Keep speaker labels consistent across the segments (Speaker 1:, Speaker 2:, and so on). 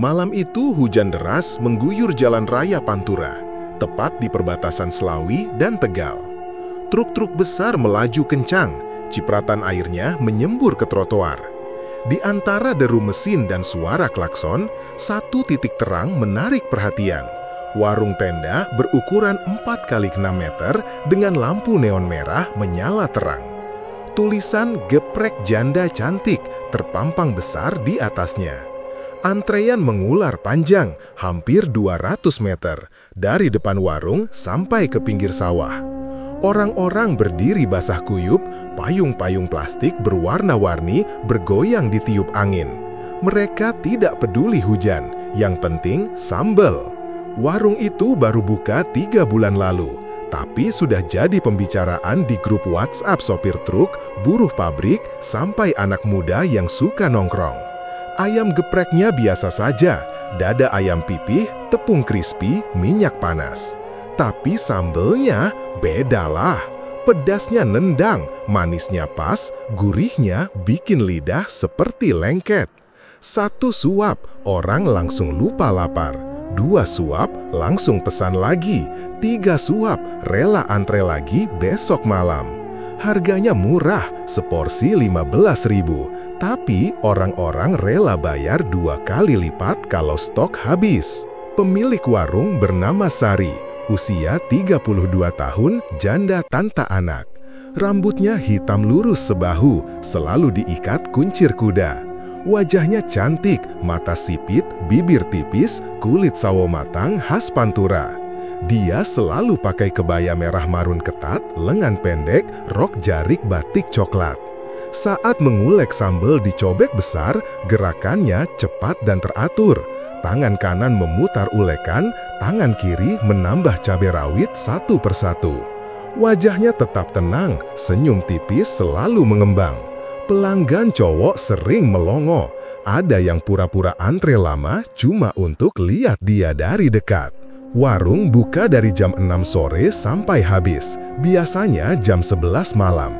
Speaker 1: Malam itu hujan deras mengguyur jalan raya Pantura, tepat di perbatasan Slawi dan Tegal. Truk-truk besar melaju kencang, cipratan airnya menyembur ke trotoar. Di antara deru mesin dan suara klakson, satu titik terang menarik perhatian. Warung tenda berukuran 4x6 meter dengan lampu neon merah menyala terang. Tulisan "Geprek Janda Cantik" terpampang besar di atasnya. Antrean mengular panjang, hampir 200 meter, dari depan warung sampai ke pinggir sawah. Orang-orang berdiri basah kuyup, payung-payung plastik berwarna-warni bergoyang ditiup angin. Mereka tidak peduli hujan, yang penting sambal. Warung itu baru buka 3 bulan lalu, tapi sudah jadi pembicaraan di grup WhatsApp sopir truk, buruh pabrik, sampai anak muda yang suka nongkrong. Ayam gepreknya biasa saja, dada ayam pipih, tepung crispy, minyak panas. Tapi sambelnya bedalah. Pedasnya nendang, manisnya pas, gurihnya bikin lidah seperti lengket. 1 suap, orang langsung lupa lapar. 2 suap, langsung pesan lagi. 3 suap, rela antre lagi besok malam. Harganya murah, seporsi 15.000. Tapi orang-orang rela bayar 2 kali lipat kalau stok habis. Pemilik warung bernama Sari, usia 32 tahun, janda tanpa anak. Rambutnya hitam lurus sebahu, selalu diikat kuncir kuda. Wajahnya cantik, mata sipit, bibir tipis, kulit sawo matang khas Pantura. Dia selalu pakai kebaya merah marun ketat, lengan pendek, rok jarik batik coklat. Saat mengulek sambal di cobek besar, gerakannya cepat dan teratur. Tangan kanan memutar ulekan, tangan kiri menambah cabai rawit satu persatu. Wajahnya tetap tenang, senyum tipis selalu mengembang. Pelanggan cowok sering melongo. Ada yang pura-pura antre lama cuma untuk lihat dia dari dekat. Warung buka dari jam 6 sore sampai habis, biasanya jam 11 malam.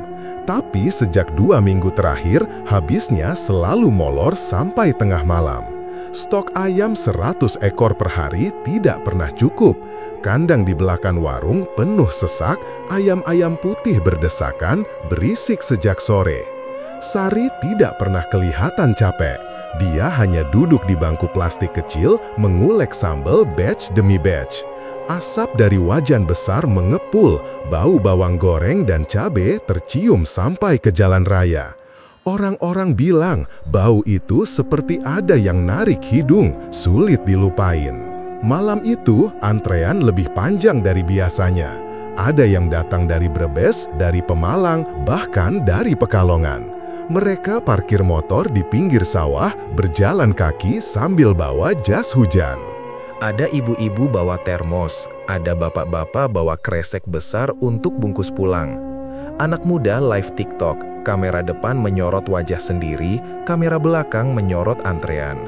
Speaker 1: Tapi sejak 2 minggu terakhir, habisnya selalu molor sampai tengah malam. Stok ayam 100 ekor per hari tidak pernah cukup. Kandang di belakang warung penuh sesak, ayam-ayam putih berdesakan, berisik sejak sore. Sari tidak pernah kelihatan capek. Dia hanya duduk di bangku plastik kecil, mengulek sambal batch demi batch. Asap dari wajan besar mengepul, bau bawang goreng dan cabai tercium sampai ke jalan raya. Orang-orang bilang bau itu seperti ada yang narik hidung, sulit dilupain. Malam itu antrean lebih panjang dari biasanya. Ada yang datang dari Brebes, dari Pemalang, bahkan dari Pekalongan. Mereka parkir motor di pinggir sawah, berjalan kaki sambil bawa jas hujan.
Speaker 2: Ada ibu-ibu bawa termos, ada bapak-bapak bawa kresek besar untuk bungkus pulang. Anak muda live TikTok, kamera depan menyorot wajah sendiri, kamera belakang menyorot antrean.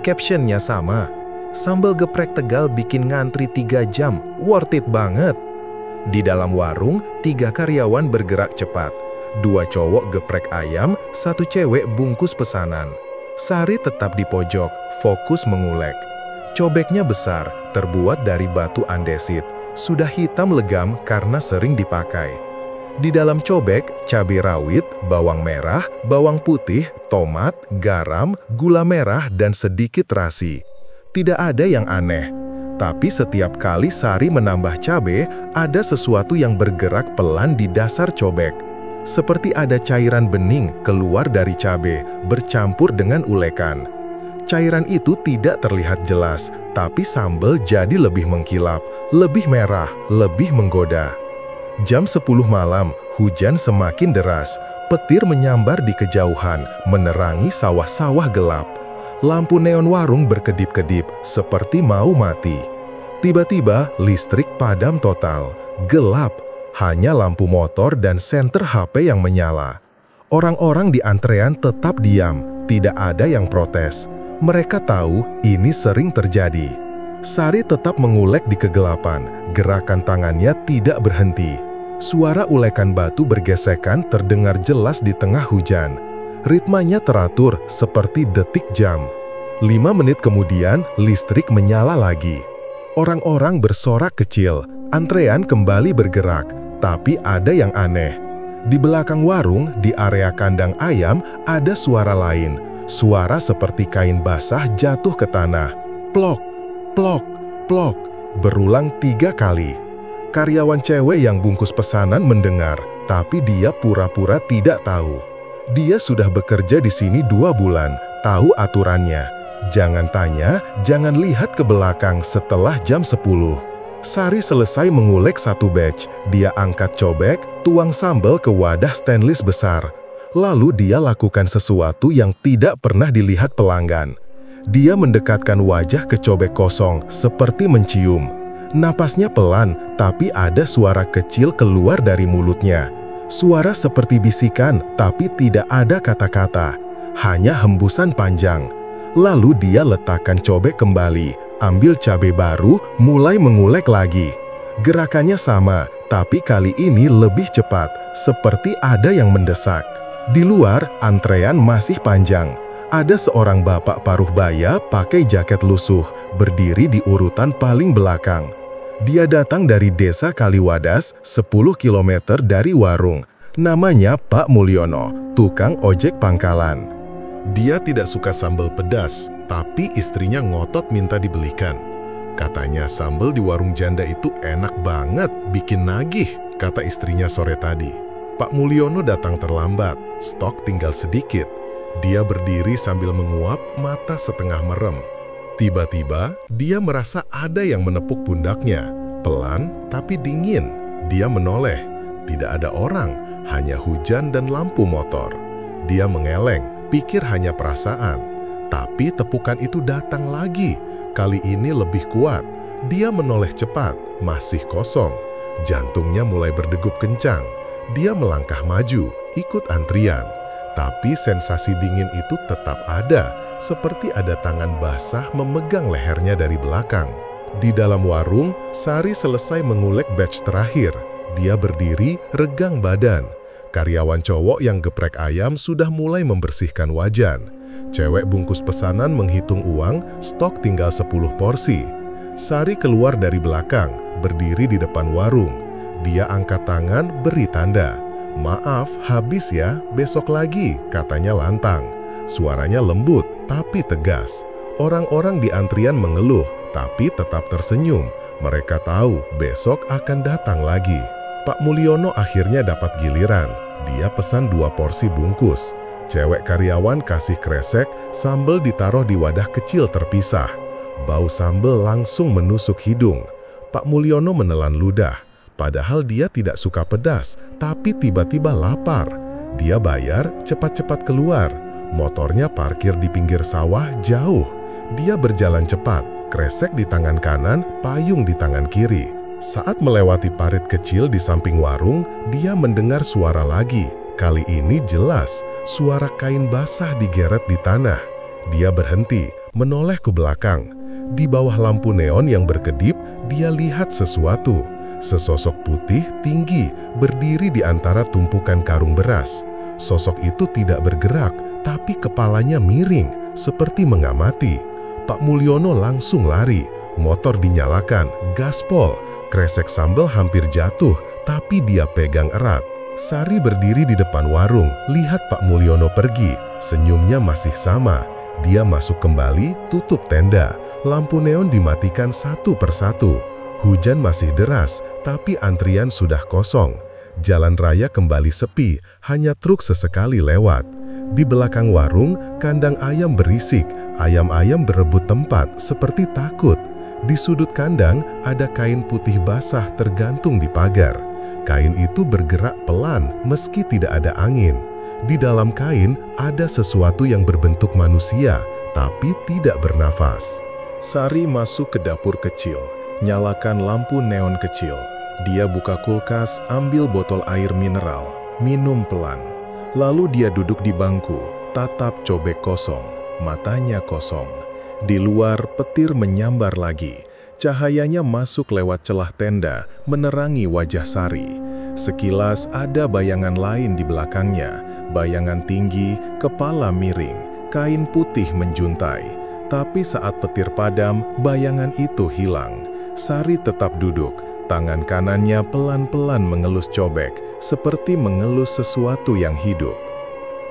Speaker 2: Captionnya sama, sambal geprek Tegal bikin ngantri 3 jam, worth it banget. Di dalam warung, 3 karyawan bergerak cepat. 2 cowok geprek ayam, 1 cewek bungkus pesanan. Sari tetap di pojok, fokus mengulek. Cobeknya besar, terbuat dari batu andesit. Sudah hitam legam karena sering dipakai. Di dalam cobek, cabai rawit, bawang merah, bawang putih, tomat, garam, gula merah, dan sedikit terasi. Tidak ada yang aneh. Tapi setiap kali Sari menambah cabai, ada sesuatu yang bergerak pelan di dasar cobek. Seperti ada cairan bening keluar dari cabai, bercampur dengan ulekan. Cairan itu tidak terlihat jelas, tapi sambal jadi lebih mengkilap, lebih merah, lebih menggoda. Jam 10 malam, hujan semakin deras. Petir menyambar di kejauhan, menerangi sawah-sawah gelap. Lampu neon warung berkedip-kedip, seperti mau mati. Tiba-tiba, listrik padam total, gelap. Hanya lampu motor dan senter HP yang menyala. Orang-orang di antrean tetap diam, tidak ada yang protes. Mereka tahu ini sering terjadi. Sari tetap mengulek di kegelapan, gerakan tangannya tidak berhenti. Suara ulekan batu bergesekan terdengar jelas di tengah hujan. Ritmanya teratur seperti detik jam.
Speaker 1: 5 menit kemudian, listrik menyala lagi. Orang-orang bersorak kecil, antrean kembali bergerak, tapi ada yang aneh. Di belakang warung, di area kandang ayam, ada suara lain. Suara seperti kain basah jatuh ke tanah. Plok, plok, plok, berulang 3 kali. Karyawan cewek yang bungkus pesanan mendengar, tapi dia pura-pura tidak tahu. Dia sudah bekerja di sini 2 bulan, tahu aturannya. Jangan tanya, jangan lihat ke belakang setelah jam 10. Sari selesai mengulek 1 batch. Dia angkat cobek, tuang sambal ke wadah stainless besar. Lalu dia lakukan sesuatu yang tidak pernah dilihat pelanggan. Dia mendekatkan wajah ke cobek kosong, seperti mencium. Napasnya pelan, tapi ada suara kecil keluar dari mulutnya. Suara seperti bisikan, tapi tidak ada kata-kata. Hanya hembusan panjang. Lalu dia letakkan cobek kembali, ambil cabai baru, mulai mengulek lagi. Gerakannya sama, tapi kali ini lebih cepat, seperti ada yang mendesak. Di luar, antrean masih panjang. Ada seorang bapak paruh baya pakai jaket lusuh, berdiri di urutan paling belakang. Dia datang dari desa Kaliwadas, 10 km dari warung. Namanya Pak Mulyono, tukang ojek pangkalan. Dia tidak suka sambal pedas, tapi istrinya ngotot minta dibelikan. Katanya sambal di warung janda itu enak banget, bikin nagih, kata istrinya sore tadi. Pak Mulyono datang terlambat, stok tinggal sedikit. Dia berdiri sambil menguap, mata setengah merem. Tiba-tiba, dia merasa ada yang menepuk pundaknya. Pelan, tapi dingin. Dia menoleh. Tidak ada orang, hanya hujan dan lampu motor. Dia mengeleng. Pikir hanya perasaan, tapi tepukan itu datang lagi. Kali ini lebih kuat. Dia menoleh cepat, masih kosong. Jantungnya mulai berdegup kencang. Dia melangkah maju, ikut antrian. Tapi sensasi dingin itu tetap ada, seperti ada tangan basah memegang lehernya dari belakang. Di dalam warung, Sari selesai mengulek batch terakhir. Dia berdiri, regang badan. Karyawan cowok yang geprek ayam sudah mulai membersihkan wajan. Cewek bungkus pesanan menghitung uang, stok tinggal 10 porsi. Sari keluar dari belakang, berdiri di depan warung. Dia angkat tangan, beri tanda. Maaf, habis ya, besok lagi, katanya lantang. Suaranya lembut, tapi tegas. Orang-orang di antrian mengeluh, tapi tetap tersenyum. Mereka tahu besok akan datang lagi. Pak Mulyono akhirnya dapat giliran. Dia pesan 2 porsi bungkus. Cewek karyawan kasih kresek, sambal ditaruh di wadah kecil terpisah. Bau sambal langsung menusuk hidung. Pak Mulyono menelan ludah. Padahal dia tidak suka pedas, tapi tiba-tiba lapar. Dia bayar, cepat-cepat keluar. Motornya parkir di pinggir sawah jauh. Dia berjalan cepat, kresek di tangan kanan, payung di tangan kiri. Saat melewati parit kecil di samping warung, dia mendengar suara lagi. Kali ini jelas, suara kain basah digeret di tanah. Dia berhenti, menoleh ke belakang. Di bawah lampu neon yang berkedip, dia lihat sesuatu. Sesosok putih, tinggi, berdiri di antara tumpukan karung beras. Sosok itu tidak bergerak, tapi kepalanya miring, seperti mengamati. Pak Mulyono langsung lari. Motor dinyalakan, gaspol. Kresek sambal hampir jatuh, tapi dia pegang erat. Sari berdiri di depan warung, lihat Pak Mulyono pergi. Senyumnya masih sama. Dia masuk kembali, tutup tenda. Lampu neon dimatikan satu persatu. Hujan masih deras, tapi antrian sudah kosong. Jalan raya kembali sepi, hanya truk sesekali lewat. Di belakang warung, kandang ayam berisik. Ayam-ayam berebut tempat, seperti takut. Di sudut kandang, ada kain putih basah tergantung di pagar. Kain itu bergerak pelan meski tidak ada angin. Di dalam kain, ada sesuatu yang berbentuk manusia, tapi tidak bernafas. Sari masuk ke dapur kecil, nyalakan lampu neon kecil. Dia buka kulkas, ambil botol air mineral, minum pelan. Lalu dia duduk di bangku, tatap cobek kosong, matanya kosong. Di luar, petir menyambar lagi. Cahayanya masuk lewat celah tenda, menerangi wajah Sari. Sekilas ada bayangan lain di belakangnya. Bayangan tinggi, kepala miring, kain putih menjuntai. Tapi saat petir padam, bayangan itu hilang. Sari tetap duduk, tangan kanannya pelan-pelan mengelus cobek, seperti mengelus sesuatu yang hidup.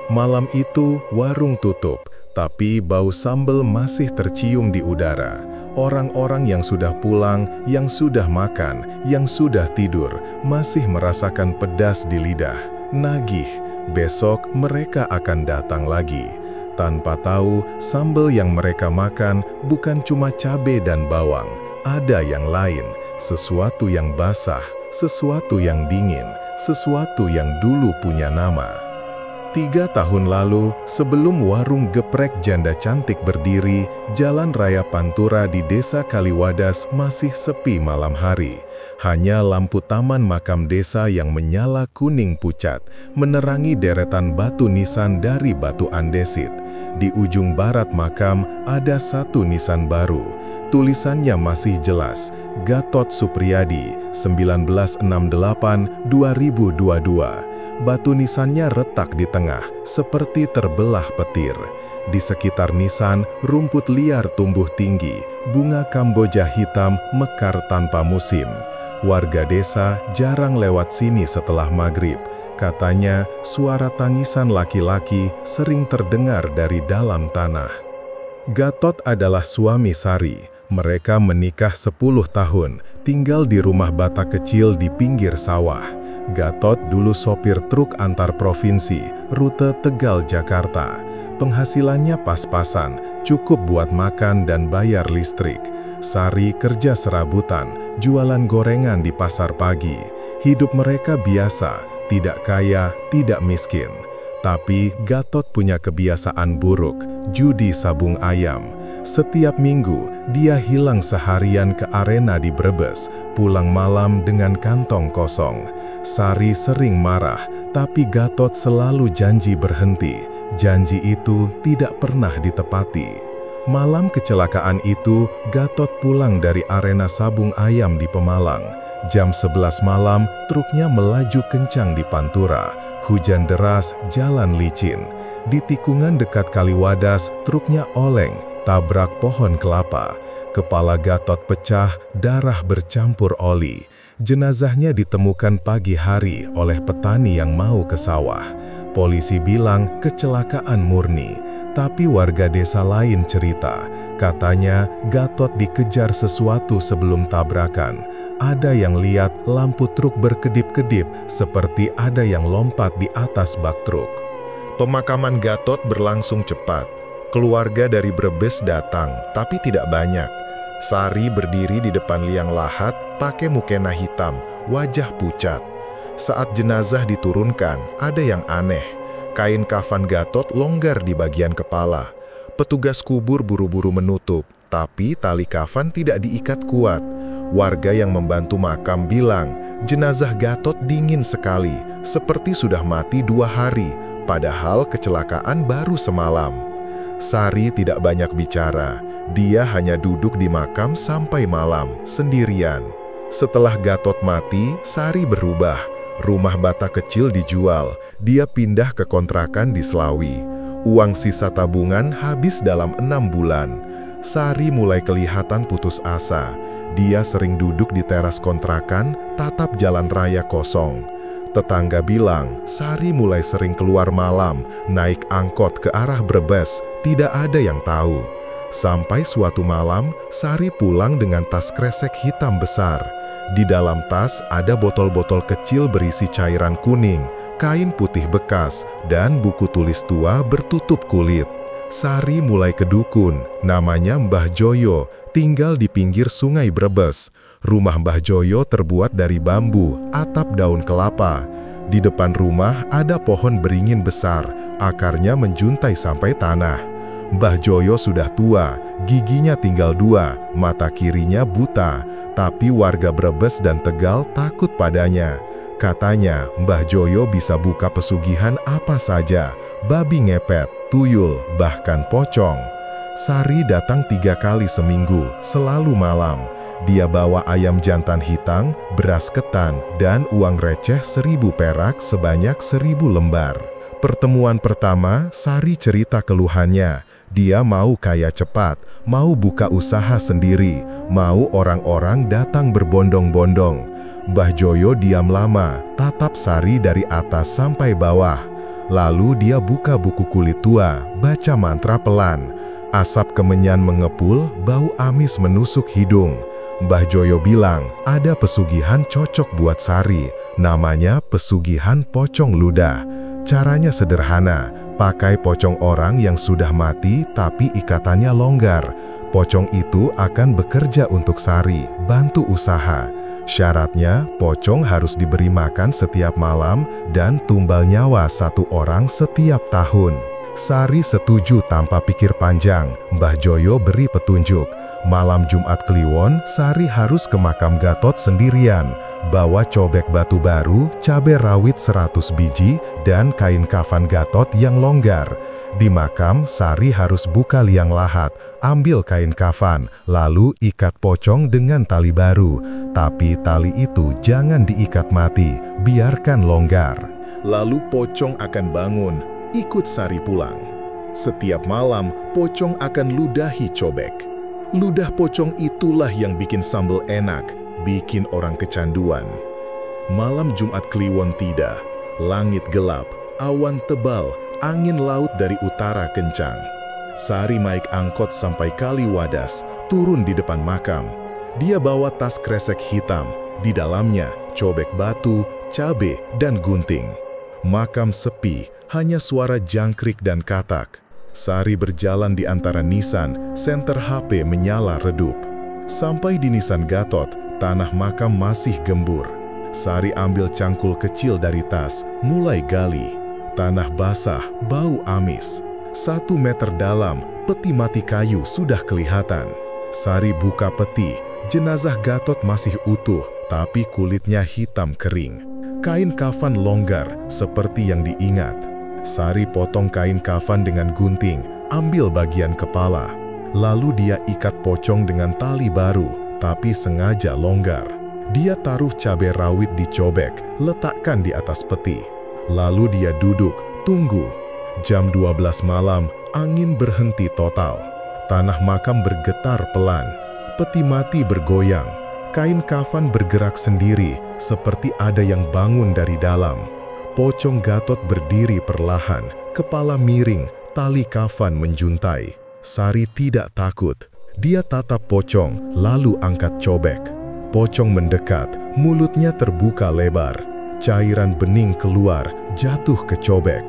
Speaker 1: Malam itu, warung tutup, tapi bau sambal masih tercium di udara. Orang-orang yang sudah pulang, yang sudah makan, yang sudah tidur, masih merasakan pedas di lidah. Nagih, besok mereka akan datang lagi. Tanpa tahu, sambal yang mereka makan bukan cuma cabai dan bawang. Ada yang lain, sesuatu yang basah, sesuatu yang dingin, sesuatu yang dulu punya nama. 3 tahun lalu, sebelum warung geprek janda cantik berdiri, Jalan Raya Pantura di Desa Kaliwadas masih sepi malam hari. Hanya lampu taman makam desa yang menyala kuning pucat, menerangi deretan batu nisan dari batu andesit. Di ujung barat makam ada satu nisan baru. Tulisannya masih jelas, Gatot Supriyadi, 1968-2022. Batu nisannya retak di tengah, seperti terbelah petir. Di sekitar nisan, rumput liar tumbuh tinggi, bunga kamboja hitam mekar tanpa musim. Warga desa jarang lewat sini setelah maghrib. Katanya, suara tangisan laki-laki sering terdengar dari dalam tanah. Gatot adalah suami Sari. Mereka menikah 10 tahun, tinggal di rumah bata kecil di pinggir sawah. Gatot dulu sopir truk antar provinsi, rute Tegal-Jakarta. Penghasilannya pas-pasan, cukup buat makan dan bayar listrik. Sari kerja serabutan, jualan gorengan di pasar pagi. Hidup mereka biasa, tidak kaya, tidak miskin. Tapi Gatot punya kebiasaan buruk, judi sabung ayam. Setiap minggu, dia hilang seharian ke arena di Brebes, pulang malam dengan kantong kosong. Sari sering marah, tapi Gatot selalu janji berhenti. Janji itu tidak pernah ditepati. Malam kecelakaan itu, Gatot pulang dari arena sabung ayam di Pemalang. Jam 11 malam, truknya melaju kencang di Pantura. Hujan deras, jalan licin. Di tikungan dekat Kaliwadas, truknya oleng, tabrak pohon kelapa. Kepala Gatot pecah, darah bercampur oli. Jenazahnya ditemukan pagi hari oleh petani yang mau ke sawah. Polisi bilang kecelakaan murni, tapi warga desa lain cerita. Katanya Gatot dikejar sesuatu sebelum tabrakan. Ada yang lihat lampu truk berkedip-kedip seperti ada yang lompat di atas bak truk. Pemakaman Gatot berlangsung cepat. Keluarga dari Brebes datang, tapi tidak banyak. Sari berdiri di depan liang lahat, pakai mukena hitam, wajah pucat. Saat jenazah diturunkan, ada yang aneh. Kain kafan Gatot longgar di bagian kepala. Petugas kubur buru-buru menutup, tapi tali kafan tidak diikat kuat. Warga yang membantu makam bilang, jenazah Gatot dingin sekali, seperti sudah mati 2 hari, padahal kecelakaan baru semalam. Sari tidak banyak bicara, dia hanya duduk di makam sampai malam, sendirian. Setelah Gatot mati, Sari berubah. Rumah bata kecil dijual, dia pindah ke kontrakan di Slawi. Uang sisa tabungan habis dalam 6 bulan. Sari mulai kelihatan putus asa. Dia sering duduk di teras kontrakan, tatap jalan raya kosong. Tetangga bilang, Sari mulai sering keluar malam, naik angkot ke arah Brebes, tidak ada yang tahu. Sampai suatu malam, Sari pulang dengan tas kresek hitam besar. Di dalam tas ada botol-botol kecil berisi cairan kuning, kain putih bekas, dan buku tulis tua bertutup kulit. Sari mulai ke dukun, namanya Mbah Joyo, tinggal di pinggir sungai Brebes. Rumah Mbah Joyo terbuat dari bambu, atap daun kelapa. Di depan rumah ada pohon beringin besar, akarnya menjuntai sampai tanah. Mbah Joyo sudah tua, giginya tinggal 2, mata kirinya buta, tapi warga Brebes dan Tegal takut padanya. Katanya, Mbah Joyo bisa buka pesugihan apa saja, babi ngepet, tuyul, bahkan pocong. Sari datang 3 kali seminggu, selalu malam. Dia bawa ayam jantan hitam, beras ketan, dan uang receh 1000 perak sebanyak 1000 lembar. Pertemuan pertama, Sari cerita keluhannya. Dia mau kaya cepat, mau buka usaha sendiri, mau orang-orang datang berbondong-bondong. Mbah Joyo diam lama, tatap Sari dari atas sampai bawah. Lalu dia buka buku kulit tua, baca mantra pelan. Asap kemenyan mengepul, bau amis menusuk hidung. Mbah Joyo bilang, ada pesugihan cocok buat Sari, namanya pesugihan pocong ludah. Caranya sederhana, pakai pocong orang yang sudah mati tapi ikatannya longgar. Pocong itu akan bekerja untuk Sari, bantu usaha. Syaratnya, pocong harus diberi makan setiap malam dan tumbal nyawa 1 orang setiap tahun. Sari setuju tanpa pikir panjang. Mbah Joyo beri petunjuk. Malam Jumat Kliwon, Sari harus ke makam Gatot sendirian. Bawa cobek batu baru, cabai rawit 100 biji, dan kain kafan Gatot yang longgar. Di makam, Sari harus buka liang lahat, ambil kain kafan, lalu ikat pocong dengan tali baru. Tapi tali itu jangan diikat mati, biarkan longgar. Lalu pocong akan bangun, ikut Sari pulang. Setiap malam, pocong akan ludahi cobek. Ludah pocong itulah yang bikin sambal enak, bikin orang kecanduan. Malam Jumat Kliwon tiba, langit gelap, awan tebal, angin laut dari utara kencang. Sari naik angkot sampai Kali Wadas, turun di depan makam. Dia bawa tas kresek hitam, di dalamnya cobek batu, cabe, dan gunting. Makam sepi, hanya suara jangkrik dan katak. Sari berjalan di antara nisan, senter HP menyala redup. Sampai di nisan Gatot, tanah makam masih gembur. Sari ambil cangkul kecil dari tas, mulai gali. Tanah basah, bau amis. 1 meter dalam, peti mati kayu sudah kelihatan. Sari buka peti, jenazah Gatot masih utuh, tapi kulitnya hitam kering. Kain kafan longgar, seperti yang diingat. Sari potong kain kafan dengan gunting, ambil bagian kepala. Lalu dia ikat pocong dengan tali baru, tapi sengaja longgar. Dia taruh cabai rawit di cobek, letakkan di atas peti. Lalu dia duduk, tunggu. Jam 12 malam, angin berhenti total. Tanah makam bergetar pelan. Peti mati bergoyang. Kain kafan bergerak sendiri, seperti ada yang bangun dari dalam. Pocong Gatot berdiri perlahan, kepala miring, tali kafan menjuntai. Sari tidak takut. Dia tatap pocong, lalu angkat cobek. Pocong mendekat, mulutnya terbuka lebar. Cairan bening keluar, jatuh ke cobek.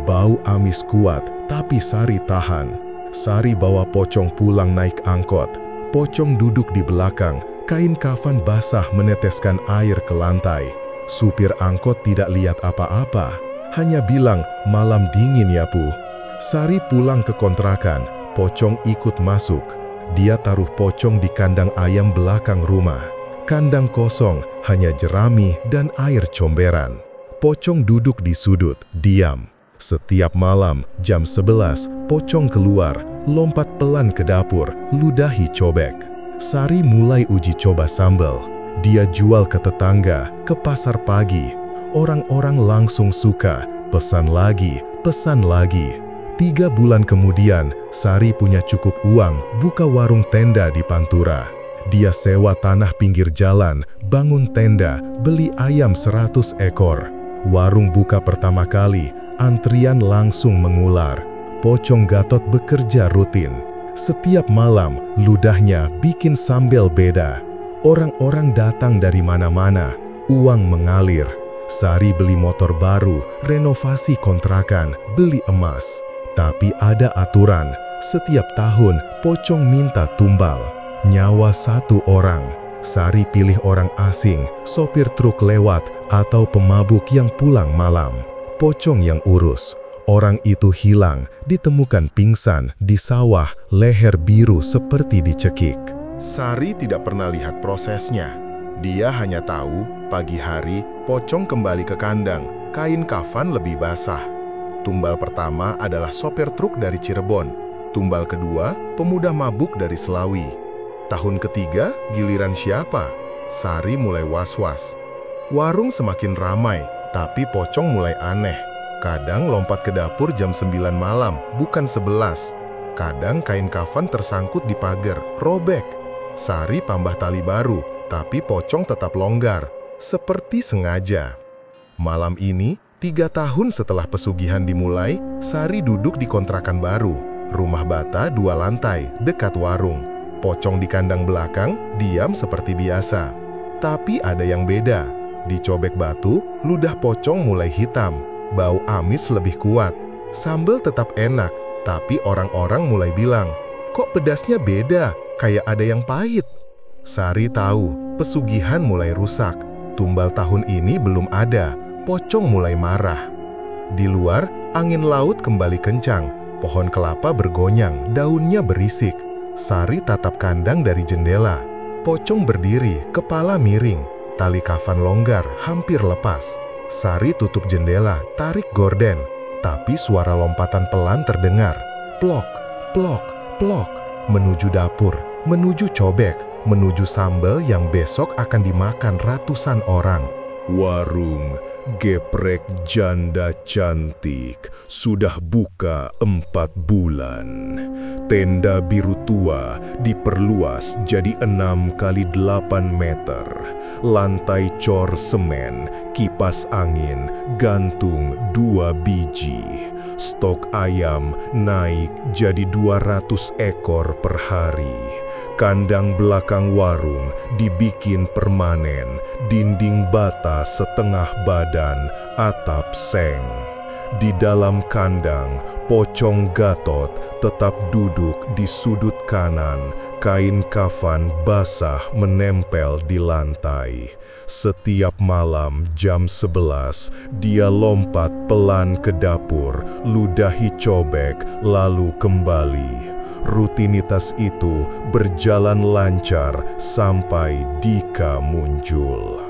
Speaker 1: Bau amis kuat, tapi Sari tahan. Sari bawa pocong pulang naik angkot. Pocong duduk di belakang, kain kafan basah meneteskan air ke lantai. Supir angkot tidak lihat apa-apa, hanya bilang, malam dingin ya Pu. Sari pulang ke kontrakan, pocong ikut masuk. Dia taruh pocong di kandang ayam belakang rumah. Kandang kosong, hanya jerami dan air comberan. Pocong duduk di sudut, diam. Setiap malam, jam 11, pocong keluar, lompat pelan ke dapur, ludahi cobek. Sari mulai uji coba sambal. Dia jual ke tetangga, ke pasar pagi. Orang-orang langsung suka, pesan lagi, pesan lagi. 3 bulan kemudian, Sari punya cukup uang, buka warung tenda di Pantura. Dia sewa tanah pinggir jalan, bangun tenda, beli ayam 100 ekor. Warung buka pertama kali, antrian langsung mengular. Pocong Gatot bekerja rutin. Setiap malam, ludahnya bikin sambal beda. Orang-orang datang dari mana-mana, uang mengalir. Sari beli motor baru, renovasi kontrakan, beli emas. Tapi ada aturan, setiap tahun pocong minta tumbal. Nyawa 1 orang. Sari pilih orang asing, sopir truk lewat, atau pemabuk yang pulang malam. Pocong yang urus. Orang itu hilang, ditemukan pingsan di sawah, leher biru seperti dicekik.
Speaker 2: Sari tidak pernah lihat prosesnya. Dia hanya tahu, pagi hari, pocong kembali ke kandang, kain kafan lebih basah. Tumbal pertama adalah sopir truk dari Cirebon. Tumbal kedua, pemuda mabuk dari Selawi. Tahun ketiga, giliran siapa? Sari mulai was-was. Warung semakin ramai, tapi pocong mulai aneh.
Speaker 1: Kadang lompat ke dapur jam 9 malam, bukan 11. Kadang kain kafan tersangkut di pagar, robek. Sari tambah tali baru, tapi pocong tetap longgar. Seperti sengaja. Malam ini, 3 tahun setelah pesugihan dimulai, Sari duduk di kontrakan baru. Rumah bata 2 lantai, dekat warung. Pocong di kandang belakang, diam seperti biasa. Tapi ada yang beda. Dicobek batu, ludah pocong mulai hitam. Bau amis lebih kuat. Sambal tetap enak, tapi orang-orang mulai bilang, kok pedasnya beda, kayak ada yang pahit. Sari tahu, pesugihan mulai rusak. Tumbal tahun ini belum ada, pocong mulai marah. Di luar, angin laut kembali kencang. Pohon kelapa bergonyang, daunnya berisik. Sari tatap kandang dari jendela. Pocong berdiri, kepala miring. Tali kafan longgar, hampir lepas. Sari tutup jendela, tarik gorden. Tapi suara lompatan pelan terdengar. Plok, plok, plok. Menuju dapur, menuju cobek, menuju sambal yang besok akan dimakan ratusan orang. Warung geprek janda cantik sudah buka 4 bulan. Tenda biru tua diperluas jadi 6 kali 8 meter. Lantai cor semen, kipas angin, gantung 2 biji. Stok ayam naik jadi 200 ekor per hari. Kandang belakang warung dibikin permanen, dinding bata setengah badan, atap seng. Di dalam kandang, pocong Gatot tetap duduk di sudut kanan, kain kafan basah menempel di lantai. Setiap malam jam 11, dia lompat pelan ke dapur, ludahi cobek, lalu kembali. Rutinitas itu berjalan lancar sampai Dika muncul.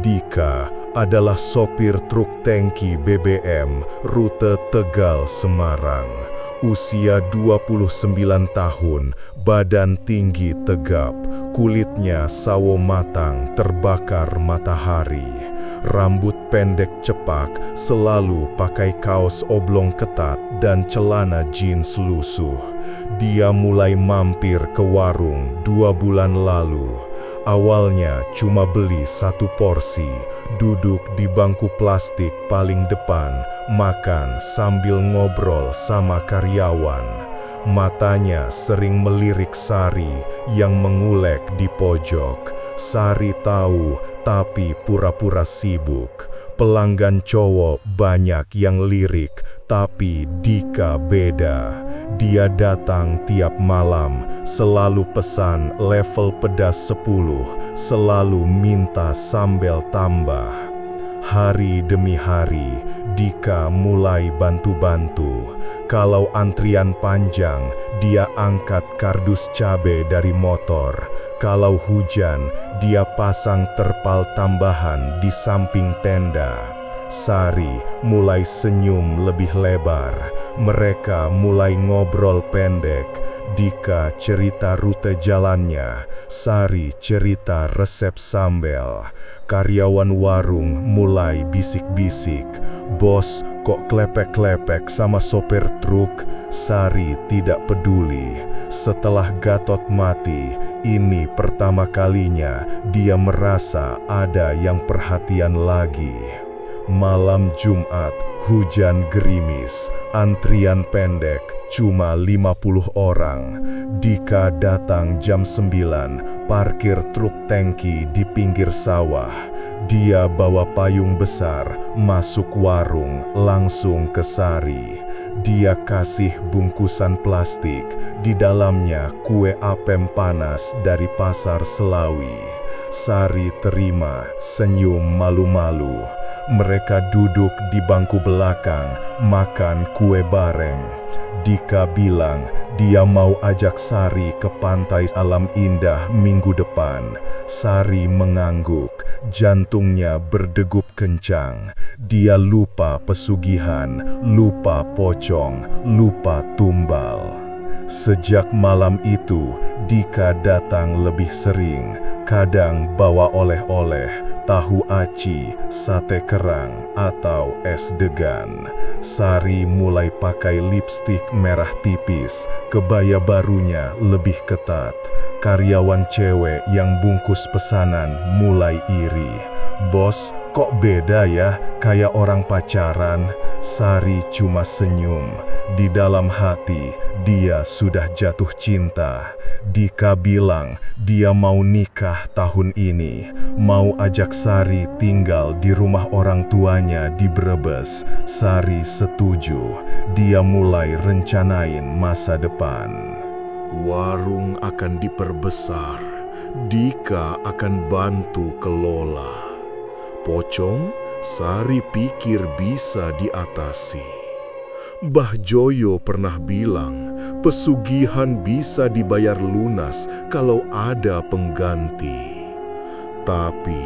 Speaker 1: Dika adalah sopir truk tangki BBM rute Tegal-Semarang. Usia 29 tahun, badan tinggi tegap, kulitnya sawo matang terbakar matahari. Rambut pendek cepak, selalu pakai kaos oblong ketat dan celana jeans lusuh. Dia mulai mampir ke warung 2 bulan lalu. Awalnya cuma beli 1 porsi, duduk di bangku plastik paling depan, makan sambil ngobrol sama karyawan. Matanya sering melirik Sari yang mengulek di pojok. Sari tahu, tapi pura-pura sibuk. Pelanggan cowok banyak yang lirik, tapi Dika beda. Dia datang tiap malam, selalu pesan level pedas 10, selalu minta sambal tambah. Hari demi hari, Dika mulai bantu-bantu. Kalau antrian panjang, dia angkat kardus cabe dari motor. Kalau hujan, dia pasang terpal tambahan di samping tenda. Sari mulai senyum lebih lebar. Mereka mulai ngobrol pendek. Dika cerita rute jalannya, Sari cerita resep sambal. Karyawan warung mulai bisik-bisik, "Bos, kok klepek-klepek sama sopir truk?" Sari tidak peduli. Setelah Gatot mati, ini pertama kalinya dia merasa ada yang perhatian lagi. Malam Jumat, hujan gerimis, antrian pendek, cuma 50 orang. Dika datang jam 9, parkir truk tangki di pinggir sawah. Dia bawa payung besar, masuk warung, langsung ke Sari. Dia kasih bungkusan plastik, di dalamnya kue apem panas dari pasar Selawi. Sari terima, senyum malu-malu. Mereka duduk di bangku belakang, makan kue bareng. Dika bilang dia mau ajak Sari ke pantai alam indah minggu depan. Sari mengangguk, jantungnya berdegup kencang. Dia lupa pesugihan, lupa pocong, lupa tumbal. Sejak malam itu, Dika datang lebih sering, kadang bawa oleh-oleh, tahu aci, sate kerang, atau es degan. Sari mulai pakai lipstik merah tipis, kebaya barunya lebih ketat. Karyawan cewek yang bungkus pesanan mulai iri. "Bos, kok beda ya, kayak orang pacaran?" Sari cuma senyum. Di dalam hati, dia sudah jatuh cinta. Dika bilang dia mau nikah tahun ini, mau ajak Sari tinggal di rumah orang tuanya di Brebes. Sari setuju. Dia mulai rencanain masa depan. Warung akan diperbesar. Dika akan bantu kelola. Pocong, Sari pikir bisa diatasi. Mbah Joyo pernah bilang, pesugihan bisa dibayar lunas kalau ada pengganti. Tapi,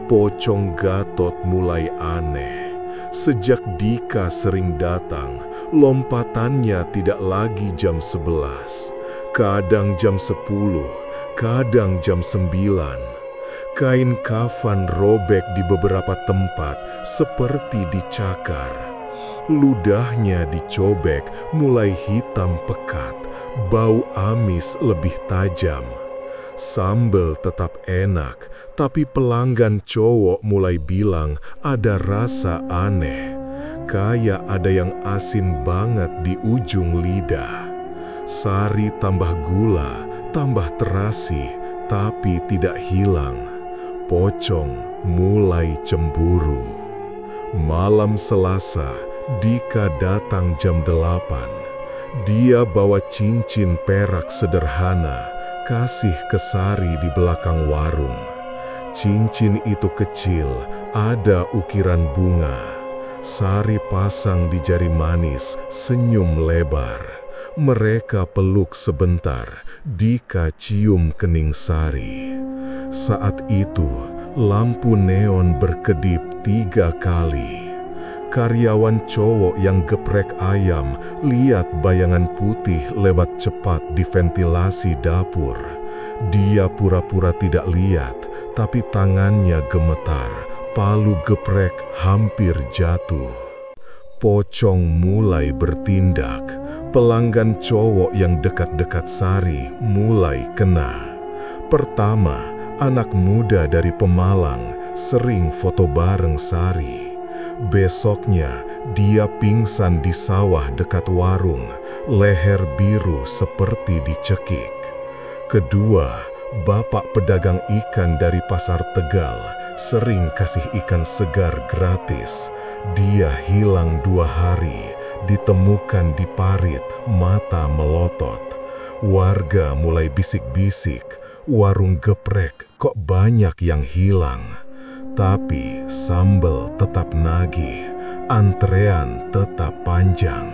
Speaker 1: Pocong Gatot mulai aneh. Sejak Dika sering datang, lompatannya tidak lagi jam 11. Kadang jam 10, kadang jam 9. Kain kafan robek di beberapa tempat seperti dicakar. Ludahnya dicobek mulai hitam pekat, bau amis lebih tajam. Sambal tetap enak, tapi pelanggan cowok mulai bilang ada rasa aneh. Kayak ada yang asin banget di ujung lidah. Sari tambah gula, tambah terasi, tapi tidak hilang. Pocong mulai cemburu. Malam Selasa, Dika datang jam 8. Dia bawa cincin perak sederhana, kasih ke Sari di belakang warung. Cincin itu kecil, ada ukiran bunga. Sari pasang di jari manis, senyum lebar. Mereka peluk sebentar, Dika cium kening Sari. Saat itu, lampu neon berkedip 3 kali. Karyawan cowok yang geprek ayam lihat bayangan putih lewat cepat di ventilasi dapur. Dia pura-pura tidak lihat, tapi tangannya gemetar. Palu geprek hampir jatuh. Pocong mulai bertindak. Pelanggan cowok yang dekat-dekat Sari mulai kena. Pertama, anak muda dari Pemalang sering foto bareng Sari. Besoknya, dia pingsan di sawah dekat warung, leher biru seperti dicekik. Kedua, bapak pedagang ikan dari Pasar Tegal sering kasih ikan segar gratis. Dia hilang 2 hari, ditemukan di parit, mata melotot. Warga mulai bisik-bisik, warung geprek kok banyak yang hilang. Tapi sambal tetap nagih, antrean tetap panjang.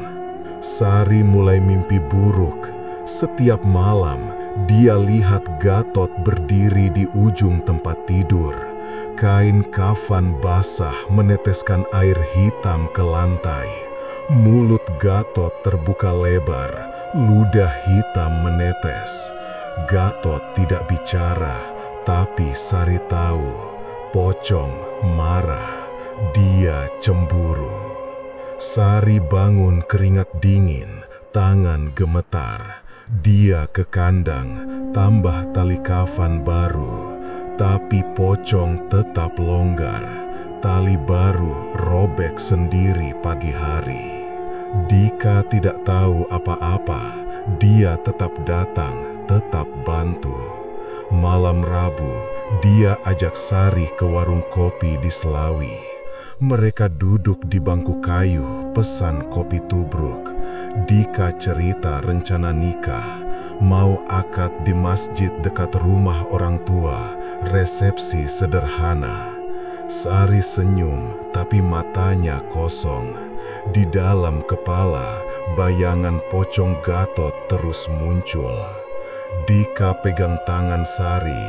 Speaker 1: Sari mulai mimpi buruk. Setiap malam, dia lihat Gatot berdiri di ujung tempat tidur. Kain kafan basah meneteskan air hitam ke lantai. Mulut Gatot terbuka lebar, ludah hitam menetes. Gatot tidak bicara, tapi Sari tahu. Pocong marah, dia cemburu. Sari bangun keringat dingin, tangan gemetar. Dia ke kandang, tambah tali kafan baru. Tapi Pocong tetap longgar. Tali baru robek sendiri pagi hari. Dika tidak tahu apa-apa. Dia tetap datang, tetap bantu. Malam Rabu, dia ajak Sari ke warung kopi di Selawi. Mereka duduk di bangku kayu, pesan kopi tubruk. Dika cerita rencana nikah, mau akad di masjid dekat rumah orang tua, resepsi sederhana. Sari senyum, tapi matanya kosong. Di dalam kepala, bayangan Pocong Gatot terus muncul. Dika pegang tangan Sari,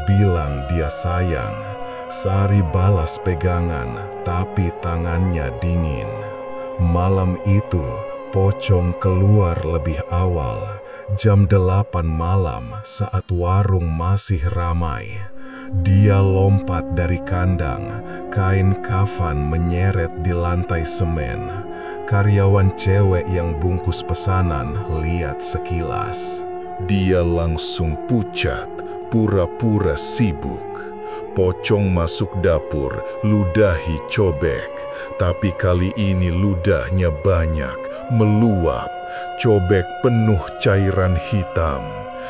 Speaker 1: bilang dia sayang. Sari balas pegangan, tapi tangannya dingin. Malam itu, Pocong keluar lebih awal, jam 8 malam saat warung masih ramai. Dia lompat dari kandang, kain kafan menyeret di lantai semen. Karyawan cewek yang bungkus pesanan lihat sekilas. Dia langsung pucat, pura-pura sibuk. Pocong masuk dapur, ludahi cobek. Tapi kali ini ludahnya banyak, meluap. Cobek penuh cairan hitam.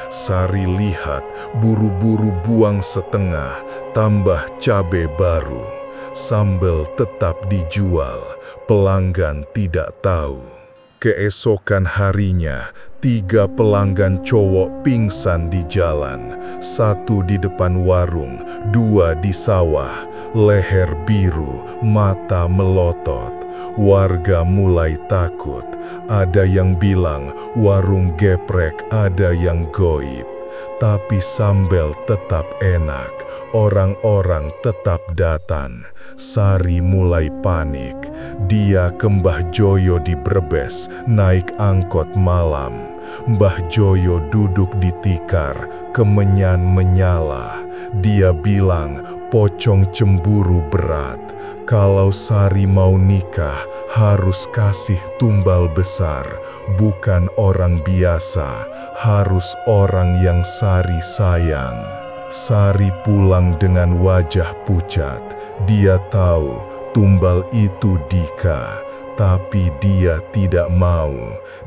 Speaker 1: Sari lihat, buru-buru buang setengah, tambah cabe baru. Sambal tetap dijual, pelanggan tidak tahu. Keesokan harinya, 3 pelanggan cowok pingsan di jalan. 1 di depan warung, 2 di sawah. Leher biru, mata melotot. Warga mulai takut. Ada yang bilang warung geprek, ada yang goib. Tapi sambal tetap enak, orang-orang tetap datang. Sari mulai panik. Dia ke Mbah Joyo di Brebes, naik angkot malam. Mbah Joyo duduk di tikar, kemenyan menyala. Dia bilang pocong cemburu berat. Kalau Sari mau nikah, harus kasih tumbal besar. Bukan orang biasa, harus orang yang Sari sayang. Sari pulang dengan wajah pucat. Dia tahu tumbal itu Dika, tapi dia tidak mau.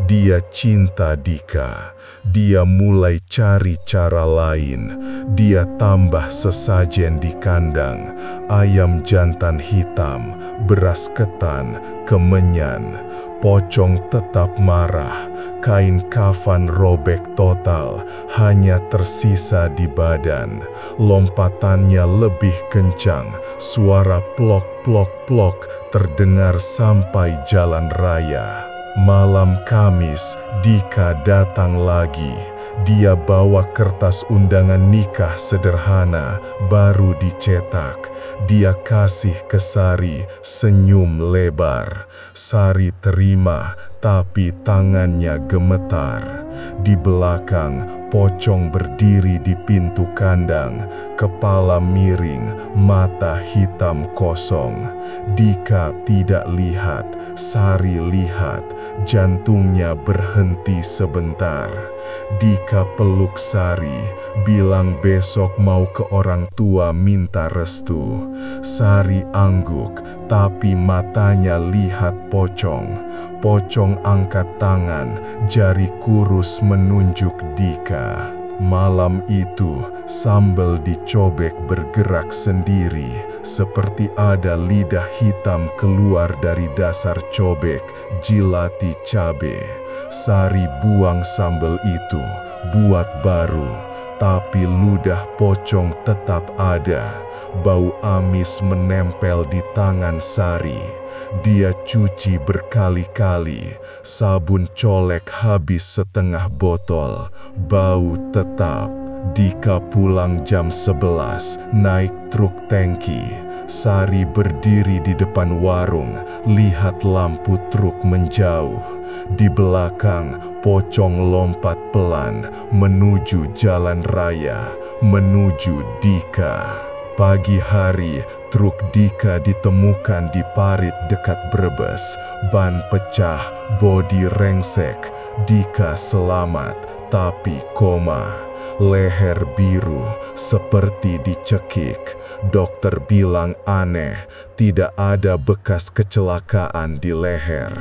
Speaker 1: Dia cinta Dika. Dia mulai cari cara lain. Dia tambah sesajen di kandang. Ayam jantan hitam, beras ketan, kemenyan. Pocong tetap marah. Kain kafan robek total, hanya tersisa di badan. Lompatannya lebih kencang, suara plok-plok-plok terdengar sampai jalan raya. Malam Kamis, Dika datang lagi. Dia bawa kertas undangan nikah sederhana, baru dicetak. Dia kasih ke Sari, senyum lebar. Sari terima, tapi tangannya gemetar. Di belakang, pocong berdiri di pintu kandang, kepala miring, mata hitam kosong. Dika tidak lihat, Sari lihat, jantungnya berhenti sebentar. Dika peluk Sari, bilang besok mau ke orang tua minta restu. Sari angguk, tapi matanya lihat pocong. Pocong angkat tangan, jari kurus menunjuk Dika. Malam itu, sambal dicobek bergerak sendiri, seperti ada lidah hitam keluar dari dasar cobek, jilati cabe. Sari buang sambal itu, buat baru, tapi ludah pocong tetap ada. Bau amis menempel di tangan Sari. Dia cuci berkali-kali, sabun colek habis setengah botol, bau tetap. Dika pulang jam 11, naik truk tangki. Sari berdiri di depan warung, lihat lampu truk menjauh. Di belakang, pocong lompat pelan, menuju jalan raya, menuju Dika. Pagi hari, truk Dika ditemukan di parit dekat Brebes. Ban pecah, bodi rengsek. Dika selamat, tapi koma. Leher biru, seperti dicekik. Dokter bilang aneh, tidak ada bekas kecelakaan di leher.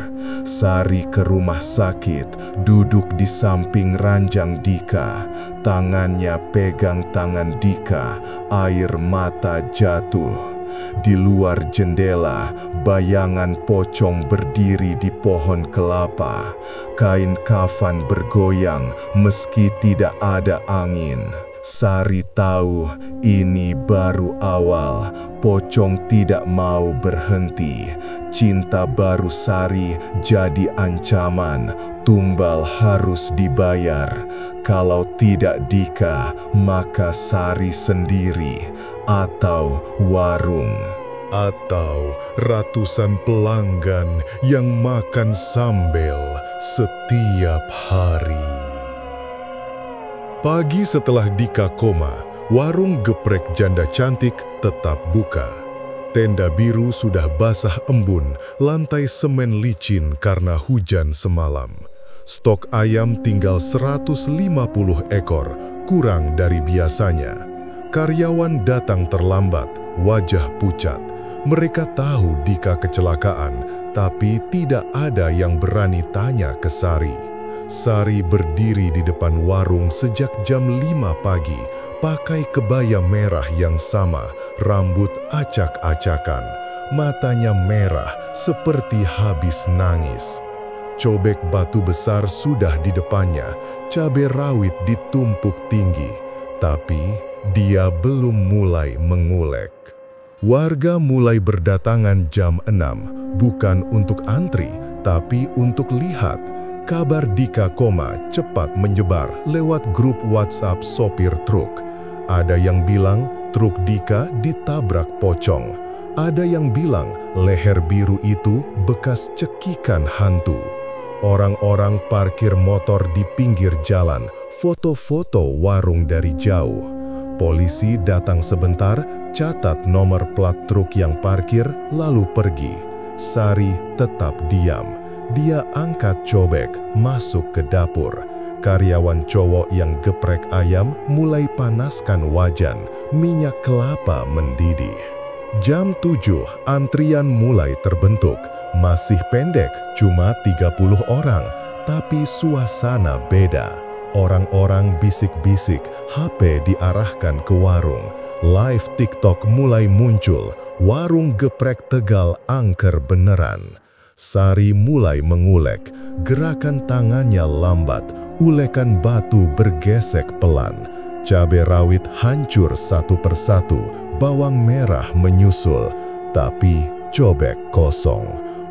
Speaker 1: Sari ke rumah sakit, duduk di samping ranjang Dika. Tangannya pegang tangan Dika, air mata jatuh. Di luar jendela, bayangan pocong berdiri di pohon kelapa. Kain kafan bergoyang meski tidak ada angin. Sari tahu ini baru awal. Pocong tidak mau berhenti. Cinta baru Sari jadi ancaman. Tumbal harus dibayar. Kalau tidak Dika, maka Sari sendiri atau warung.
Speaker 3: Atau ratusan pelanggan yang makan sambal setiap hari. Pagi setelah Dika koma, Warung geprek janda cantik tetap buka. Tenda biru sudah basah embun, lantai semen licin karena hujan semalam. Stok ayam tinggal 150 ekor, kurang dari biasanya. Karyawan datang terlambat, wajah pucat. Mereka tahu Dika kecelakaan, tapi tidak ada yang berani tanya ke Sari. Sari berdiri di depan warung sejak jam 5 pagi, pakai kebaya merah yang sama, rambut acak-acakan, matanya merah seperti habis nangis. Cobek batu besar sudah di depannya, cabai rawit ditumpuk tinggi, tapi dia belum mulai mengulek. Warga mulai berdatangan jam 6, bukan untuk antri, tapi untuk lihat. Kabar Dika koma cepat menyebar lewat grup WhatsApp sopir truk. Ada yang bilang truk Dika ditabrak pocong. Ada yang bilang leher biru itu bekas cekikan hantu. Orang-orang parkir motor di pinggir jalan, foto-foto warung dari jauh. Polisi datang sebentar, catat nomor plat truk yang parkir, lalu pergi. Sari tetap diam. Dia angkat cobek, masuk ke dapur. Karyawan cowok yang geprek ayam mulai panaskan wajan, minyak kelapa mendidih. Jam 7, antrian mulai terbentuk. Masih pendek, cuma 30 orang, tapi suasana beda. Orang-orang bisik-bisik, HP diarahkan ke warung. Live TikTok mulai muncul, warung geprek Tegal angker beneran. Sari mulai mengulek, gerakan tangannya lambat, ulekan batu bergesek pelan. Cabai rawit hancur satu persatu, bawang merah menyusul, tapi cobek kosong.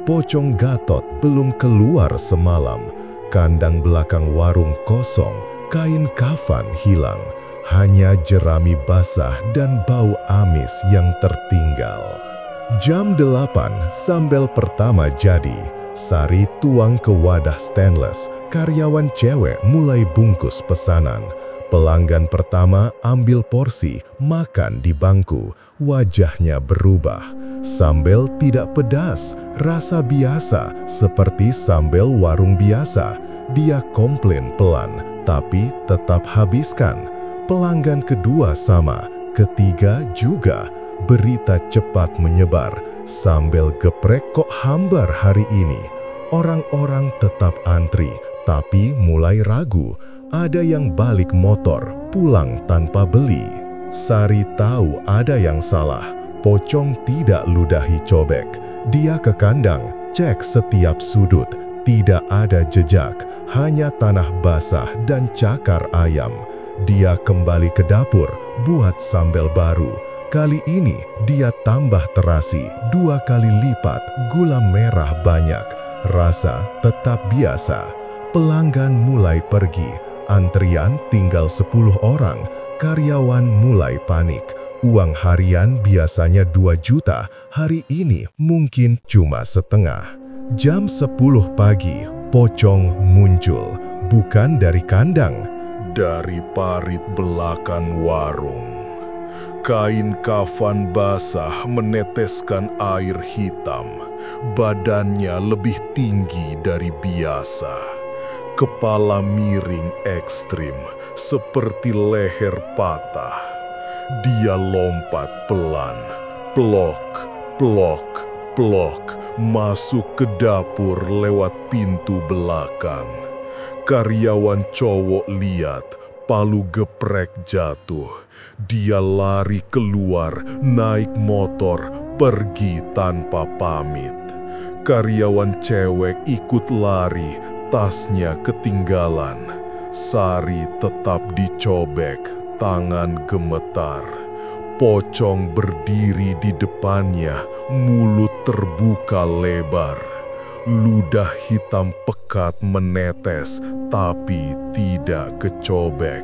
Speaker 3: Pocong Gatot belum keluar semalam, kandang belakang warung kosong, kain kafan hilang, hanya jerami basah dan bau amis yang tertinggal. Jam 8, sambal pertama jadi. Sari tuang ke wadah stainless, karyawan cewek mulai bungkus pesanan. Pelanggan pertama ambil porsi, makan di bangku, wajahnya berubah. Sambal tidak pedas, rasa biasa, seperti sambal warung biasa. Dia komplain pelan, tapi tetap habiskan. Pelanggan kedua sama, ketiga juga. Berita cepat menyebar, sambal geprek kok hambar hari ini. Orang-orang tetap antri, tapi mulai ragu. Ada yang balik motor, pulang tanpa beli. Sari tahu ada yang salah. Pocong tidak ludahi cobek. Dia ke kandang, cek setiap sudut. Tidak ada jejak, hanya tanah basah dan cakar ayam. Dia kembali ke dapur, buat sambal baru. Kali ini dia tambah terasi, 2 kali lipat, gula merah banyak. Rasa tetap biasa. Pelanggan mulai pergi, antrian tinggal 10 orang. Karyawan mulai panik. Uang harian biasanya 2 juta, hari ini mungkin cuma setengah. Jam 10 pagi, pocong muncul, bukan dari kandang,
Speaker 1: dari parit belakang warung. Kain kafan basah meneteskan air hitam. Badannya lebih tinggi dari biasa. Kepala miring ekstrim, seperti leher patah. Dia lompat pelan, plok, plok, plok, masuk ke dapur lewat pintu belakang. Karyawan cowok lihat, palu geprek jatuh. Dia lari keluar, naik motor, pergi tanpa pamit. Karyawan cewek ikut lari, tasnya ketinggalan. Sari tetap dicobek, tangan gemetar. Pocong berdiri di depannya, mulut terbuka lebar. Ludah hitam pekat menetes, tapi tidak kecobek.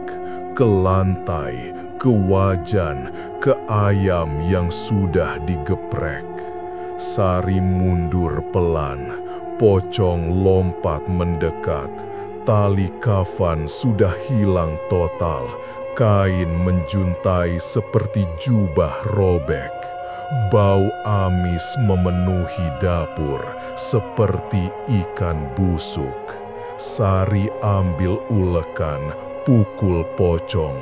Speaker 1: Ke lantai, ke wajan, ke ayam yang sudah digeprek. Sari mundur pelan, pocong lompat mendekat. Tali kafan sudah hilang total,
Speaker 3: Kain menjuntai seperti jubah robek. Bau amis memenuhi dapur seperti ikan busuk. Sari ambil ulekan, pukul pocong.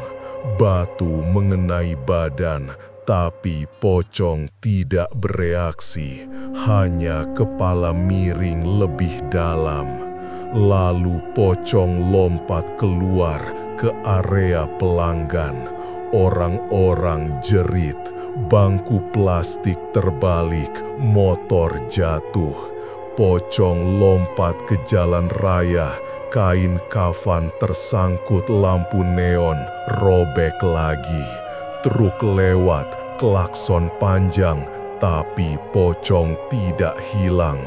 Speaker 3: Batu mengenai badan, tapi pocong tidak bereaksi, hanya kepala miring lebih dalam. Lalu pocong lompat keluar ke area pelanggan. Orang-orang jerit, bangku plastik terbalik, motor jatuh. Pocong lompat ke jalan raya, kain kafan tersangkut lampu neon, robek lagi. Truk lewat, klakson panjang, tapi pocong tidak hilang.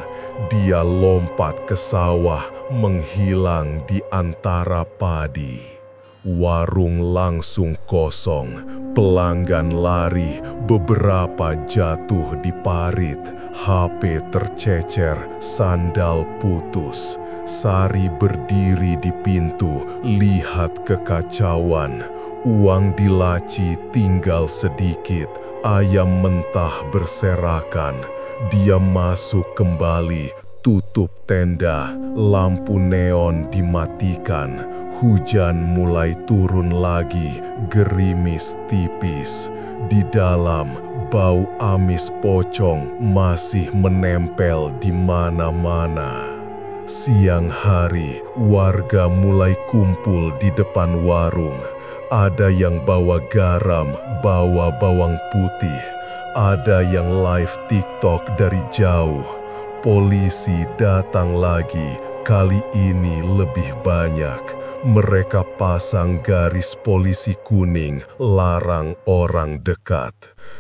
Speaker 3: Dia lompat ke sawah, menghilang di antara padi. Warung langsung kosong, pelanggan lari, beberapa jatuh di parit, HP tercecer, sandal putus. Sari berdiri di pintu, lihat kekacauan. Uang di laci tinggal sedikit, ayam mentah berserakan. Dia masuk kembali, tutup tenda, lampu neon dimatikan. Hujan mulai turun lagi, gerimis tipis. Di dalam, bau amis pocong masih menempel di mana-mana. Siang hari, warga mulai kumpul di depan warung. Ada yang bawa garam, bawa bawang putih. Ada yang live TikTok dari jauh. Polisi datang lagi, kali ini lebih banyak. Mereka pasang garis polisi kuning, larang orang dekat.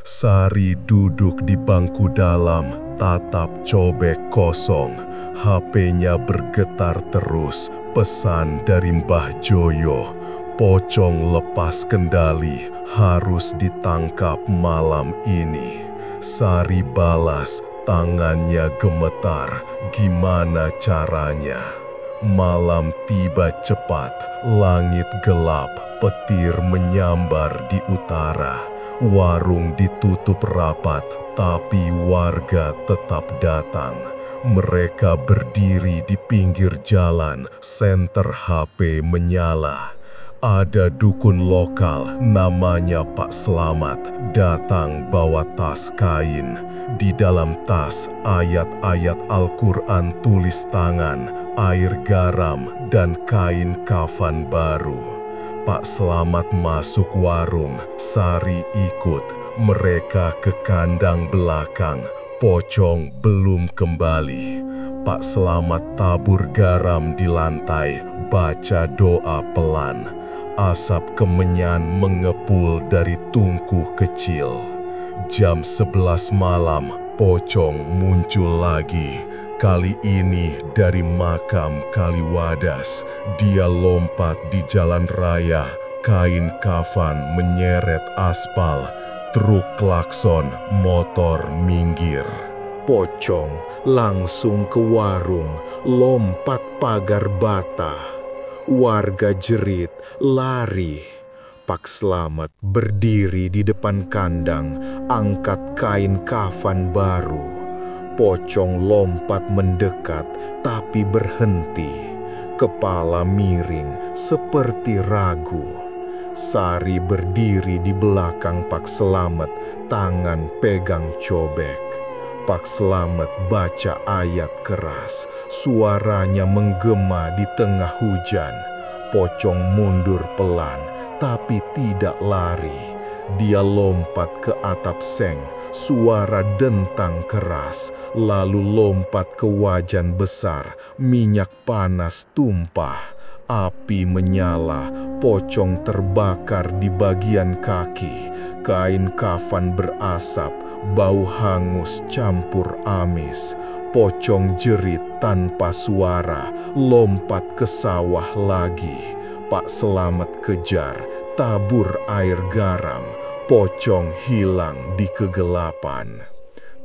Speaker 3: Sari duduk di bangku dalam, tatap cobek kosong. HP-nya bergetar terus, pesan dari Mbah Joyo. Pocong lepas kendali, harus ditangkap malam ini. Sari balas, tangannya gemetar, gimana caranya? Malam tiba cepat, langit gelap, petir menyambar di utara. Warung ditutup rapat, tapi warga tetap datang. Mereka berdiri di pinggir jalan, senter HP menyala. Ada dukun lokal, namanya Pak Slamet, datang bawa tas kain. Di dalam tas, ayat-ayat Al-Quran tulis tangan, air garam, dan kain kafan baru. Pak Slamet masuk warung, Sari ikut. Mereka ke kandang belakang, pocong belum kembali. Pak Slamet tabur garam di lantai, baca doa pelan. Asap kemenyan mengepul dari tungku kecil. Jam 11 malam, pocong muncul lagi. Kali ini dari makam Kaliwadas. Dia lompat di jalan raya, kain kafan menyeret aspal. Truk klakson, motor minggir.
Speaker 1: Pocong langsung ke warung, lompat pagar bata. Warga jerit, lari. Pak Slamet berdiri di depan kandang, angkat kain kafan baru. Pocong lompat mendekat, tapi berhenti. Kepala miring seperti ragu. Sari berdiri di belakang Pak Slamet, tangan pegang cobek. Pak Slamet baca ayat keras, suaranya menggema di tengah hujan. Pocong mundur pelan, tapi tidak lari. Dia lompat ke atap seng, suara dentang keras, lalu lompat ke wajan besar, minyak panas tumpah. Api menyala, pocong terbakar di bagian kaki, kain kafan berasap, bau hangus campur amis. Pocong jerit tanpa suara, lompat ke sawah lagi. Pak Slamet kejar, tabur air garam. Pocong hilang di kegelapan.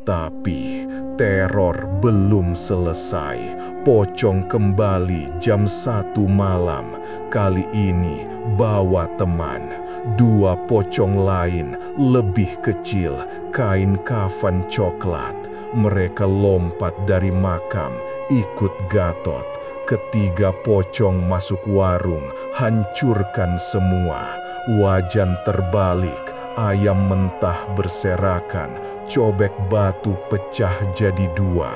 Speaker 1: Tapi teror belum selesai. Pocong kembali jam 1 malam. Kali ini bawa teman.
Speaker 2: Dua pocong lain, lebih kecil, kain kafan coklat. Mereka lompat dari makam, ikut Gatot. Ketiga pocong masuk warung, hancurkan semua. Wajan terbalik, ayam mentah berserakan, cobek batu pecah jadi dua.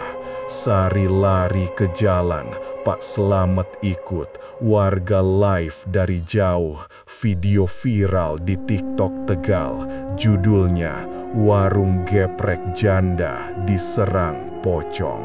Speaker 2: Sari lari ke jalan, Pak Slamet ikut. Warga live dari jauh, video viral di TikTok Tegal. Judulnya, Warung Geprek Janda Diserang Pocong.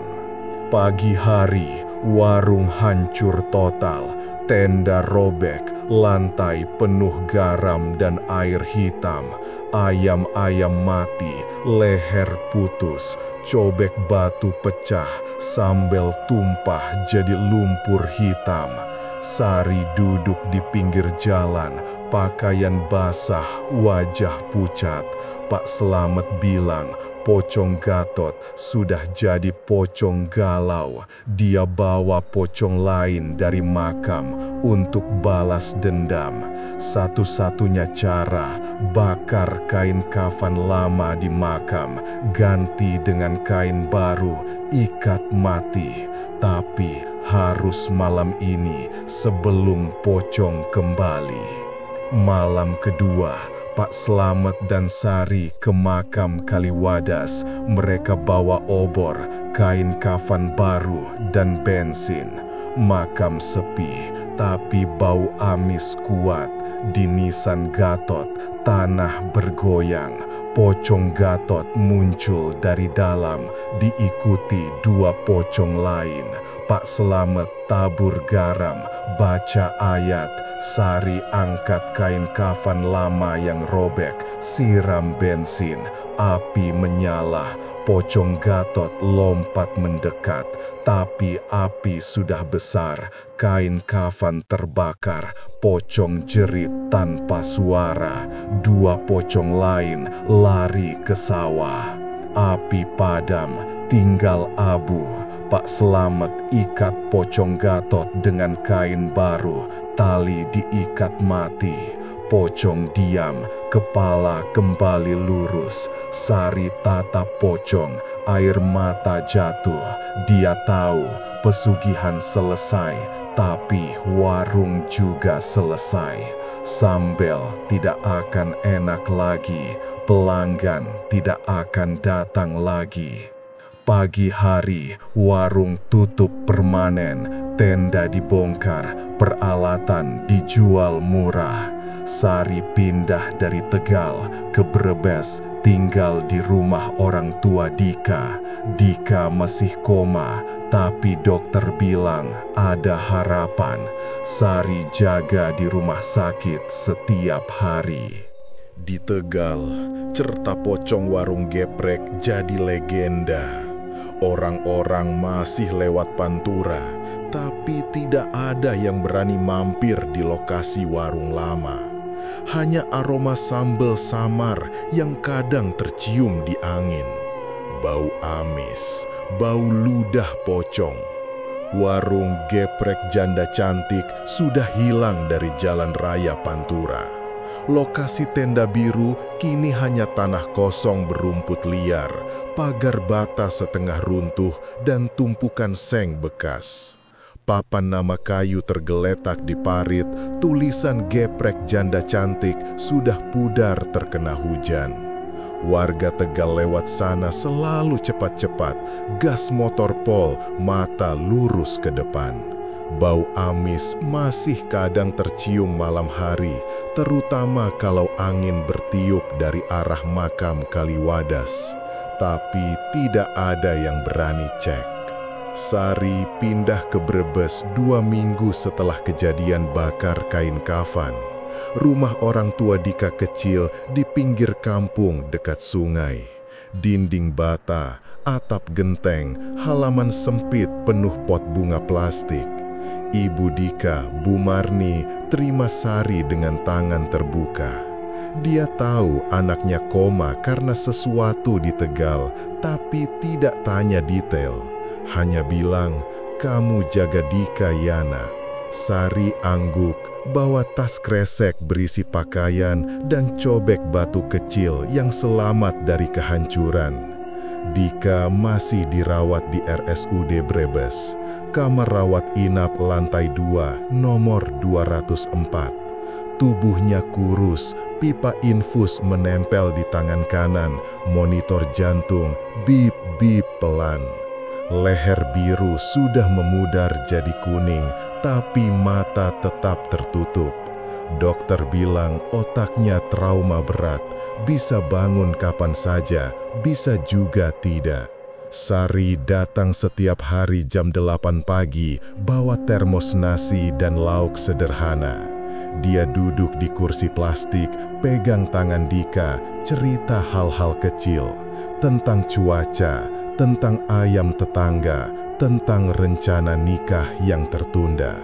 Speaker 2: Pagi hari, warung hancur total. Tenda robek, lantai penuh garam dan air hitam. Ayam-ayam mati, leher putus, cobek batu pecah, sambal tumpah jadi lumpur hitam. Sari duduk di pinggir jalan, pakaian basah, wajah pucat. Pak Slamet bilang, pocong Gatot sudah jadi pocong galau. Dia bawa pocong lain dari makam untuk balas dendam. Satu-satunya cara, bakar kain kafan lama di makam, ganti dengan kain baru, ikat mati. Tapi harus malam ini sebelum pocong kembali. Malam kedua, Pak Slamet dan Sari ke makam Kaliwadas. Mereka bawa obor, kain kafan baru, dan bensin. Makam sepi, tapi bau amis kuat. Di nisan Gatot, tanah bergoyang. Pocong Gatot muncul dari dalam, diikuti dua pocong lain. Pak Slamet tabur garam, baca ayat. Sari angkat kain kafan lama yang robek, siram bensin. Api menyala, pocong Gatot lompat mendekat. Tapi api sudah besar, kain kafan terbakar. Pocong jerit tanpa suara. Dua pocong lain lari ke sawah. Api padam, tinggal abu. Pak Slamet ikat pocong Gatot dengan kain baru, tali diikat mati. Pocong diam, kepala kembali lurus. Sari tatap pocong, air mata jatuh. Dia tahu pesugihan selesai, tapi warung juga selesai. Sambel tidak akan enak lagi, pelanggan tidak akan datang lagi. Pagi hari, warung tutup permanen, tenda dibongkar, peralatan dijual murah. Sari pindah dari Tegal ke Brebes, tinggal di rumah orang tua Dika. Dika masih koma, tapi dokter bilang ada harapan. Sari jaga di rumah sakit setiap hari.
Speaker 1: Di Tegal, cerita pocong warung geprek jadi legenda. Orang-orang masih lewat Pantura, tapi tidak ada yang berani mampir di lokasi warung lama. Hanya aroma sambal samar yang kadang tercium di angin. Bau amis, bau ludah pocong. Warung geprek Janda Cantik sudah hilang dari jalan raya Pantura. Lokasi tenda biru kini hanya tanah kosong berumput liar, pagar bata setengah runtuh, dan tumpukan seng bekas. Papan nama kayu tergeletak di parit, tulisan geprek Janda Cantik sudah pudar terkena hujan. Warga Tegal lewat sana selalu cepat-cepat, gas motor pol, mata lurus ke depan. Bau amis masih kadang tercium malam hari, terutama kalau angin bertiup dari arah makam Kaliwadas. Tapi tidak ada yang berani cek. Sari pindah ke Brebes 2 minggu setelah kejadian bakar kain kafan. Rumah orang tua Dika kecil di pinggir kampung dekat sungai. Dinding bata, atap genteng, halaman sempit penuh pot bunga plastik. Ibu Dika, Bu Marni, terima Sari dengan tangan terbuka. Dia tahu anaknya koma karena sesuatu di Tegal, tapi tidak tanya detail. Hanya bilang, "Kamu jaga Dika, Yana." Sari angguk, bawa tas kresek berisi pakaian dan cobek batu kecil yang selamat dari kehancuran. Dika masih dirawat di RSUD Brebes, kamar rawat inap lantai 2, nomor 204. Tubuhnya kurus, pipa infus menempel di tangan kanan, monitor jantung, bip-bip pelan. Leher biru sudah memudar jadi kuning, tapi mata tetap tertutup. Dokter bilang otaknya trauma berat, bisa bangun kapan saja, bisa juga tidak. Sari datang setiap hari jam 8 pagi, bawa termos nasi dan lauk sederhana. Dia duduk di kursi plastik, pegang tangan Dika, cerita hal-hal kecil. Tentang cuaca, tentang ayam tetangga, tentang rencana nikah yang tertunda.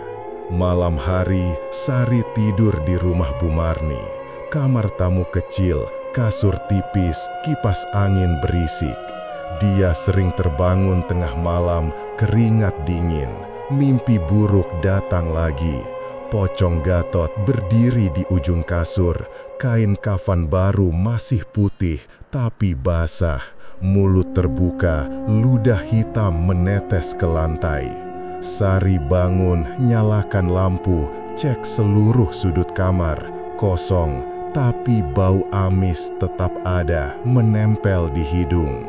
Speaker 1: Malam hari, Sari tidur di rumah Bu Marni. Kamar tamu kecil, kasur tipis, kipas angin berisik. Dia sering terbangun tengah malam, keringat dingin. Mimpi buruk datang lagi. Pocong Gatot berdiri di ujung kasur. Kain kafan baru masih putih, tapi basah. Mulut terbuka, ludah hitam menetes ke lantai. Sari bangun, nyalakan lampu, cek seluruh sudut kamar. Kosong, tapi bau amis tetap ada, menempel di hidung.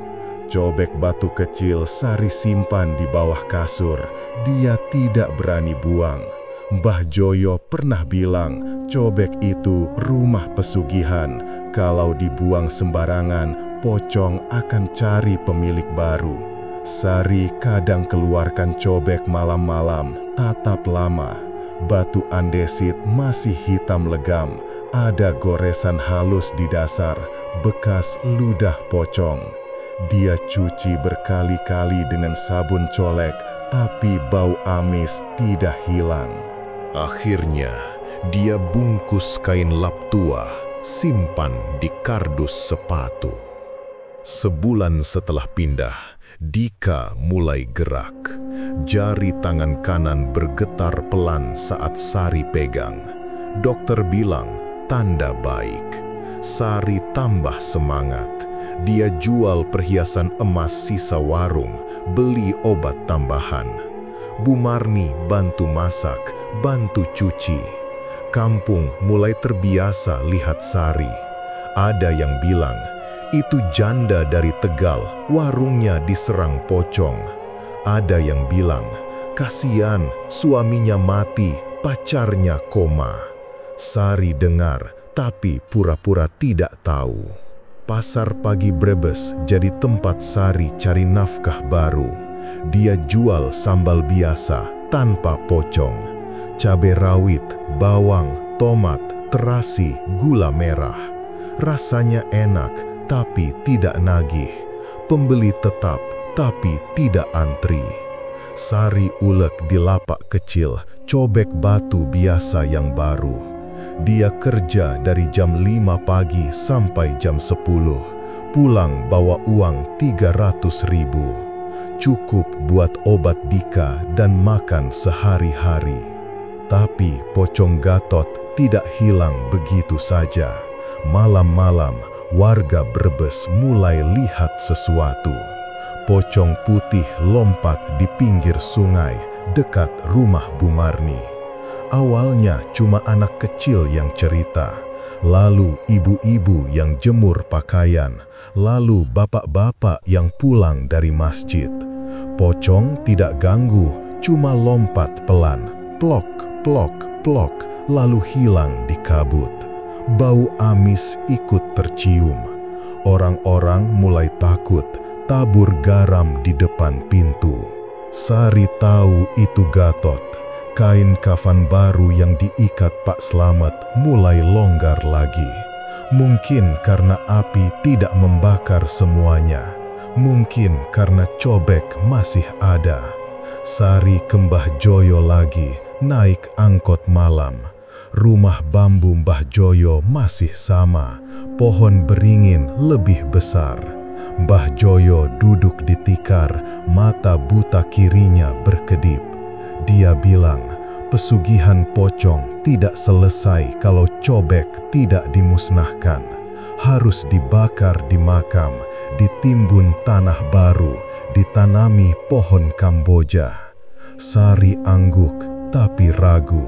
Speaker 1: Cobek batu kecil Sari simpan di bawah kasur. Dia tidak berani buang. Mbah Joyo pernah bilang, cobek itu rumah pesugihan. Kalau dibuang sembarangan, pocong akan cari pemilik baru. Sari kadang keluarkan cobek malam-malam, tatap lama. Batu andesit masih hitam legam, ada goresan halus di dasar, bekas ludah pocong. Dia cuci berkali-kali dengan sabun colek, tapi bau amis tidak hilang.
Speaker 3: Akhirnya, dia bungkus kain lap tua, simpan di kardus sepatu. Sebulan setelah pindah, Dika mulai gerak. Jari tangan kanan bergetar pelan saat Sari pegang. Dokter bilang, tanda baik. Sari tambah semangat. Dia jual perhiasan emas sisa warung, beli obat tambahan. Bu Marni bantu masak, bantu cuci. Kampung mulai terbiasa lihat Sari. Ada yang bilang, itu janda dari Tegal, warungnya diserang pocong. Ada yang bilang, kasihan suaminya mati, pacarnya koma. Sari dengar, tapi pura-pura tidak tahu. Pasar pagi Brebes jadi tempat Sari cari nafkah baru. Dia jual sambal biasa, tanpa pocong. Cabai rawit, bawang, tomat, terasi, gula merah. Rasanya enak, tapi tidak nagih. Pembeli tetap, tapi tidak antri. Sari ulek di lapak kecil, cobek batu biasa yang baru. Dia kerja dari jam 5 pagi sampai jam 10. Pulang bawa uang 300.000. Cukup buat obat Dika dan makan sehari-hari. Tapi pocong Gatot tidak hilang begitu saja. Malam-malam, warga Brebes mulai lihat sesuatu. Pocong putih lompat di pinggir sungai dekat rumah Bu Marni. Awalnya cuma anak kecil yang cerita, lalu ibu-ibu yang jemur pakaian, lalu bapak-bapak yang pulang dari masjid. Pocong tidak ganggu, cuma lompat pelan, plok, plok, plok, lalu hilang di kabut. Bau amis ikut tercium. Orang-orang mulai takut, tabur garam di depan pintu. Sari tahu itu Gatot. Kain kafan baru yang diikat Pak Slamet mulai longgar lagi. Mungkin karena api tidak membakar semuanya. Mungkin karena cobek masih ada. Sari ke Mbah Joyo lagi, naik angkot malam. Rumah bambu Mbah Joyo masih sama, pohon beringin lebih besar. Mbah Joyo duduk di tikar, mata buta kirinya berkedip. Dia bilang, Pesugihan pocong tidak selesai kalau cobek tidak dimusnahkan. Harus dibakar di makam, ditimbun tanah baru, ditanami pohon Kamboja. Sari angguk tapi ragu.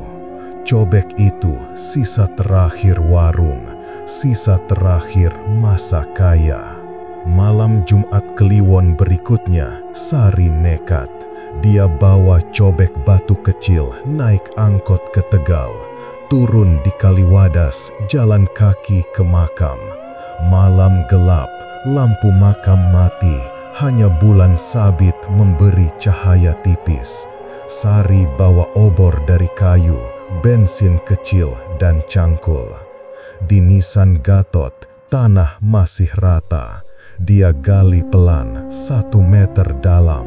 Speaker 3: Cobek itu sisa terakhir warung, sisa terakhir masa kaya. Malam Jumat Kliwon berikutnya, Sari nekat. Dia bawa cobek batu kecil naik angkot ke Tegal. Turun di Kaliwadas, jalan kaki ke makam. Malam gelap, lampu makam mati, hanya bulan sabit memberi cahaya tipis. Sari bawa obor dari kayu, bensin kecil dan cangkul. Di nisan Gatot, tanah masih rata. Dia gali pelan 1 meter dalam.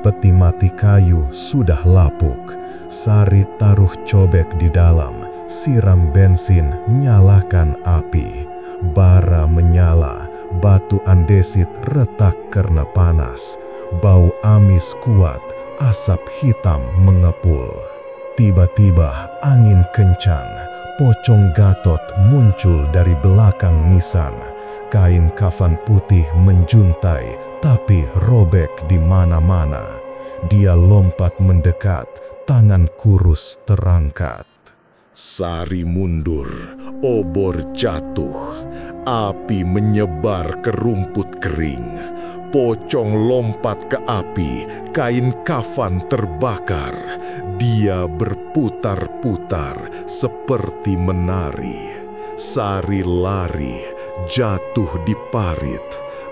Speaker 3: Peti mati kayu sudah lapuk. Sari taruh cobek di dalam, siram bensin, nyalakan api. Bara menyala, batu andesit retak karena panas. Bau amis kuat, asap hitam mengepul. Tiba-tiba angin kencang. Pocong Gatot muncul dari belakang nisan. Kain kafan putih menjuntai, tapi robek di mana-mana. Dia lompat mendekat, tangan kurus terangkat.
Speaker 1: Sari mundur, obor jatuh, api menyebar ke rumput kering. Pocong lompat ke api, kain kafan terbakar. Dia berputar-putar seperti menari. Sari lari, jatuh di parit.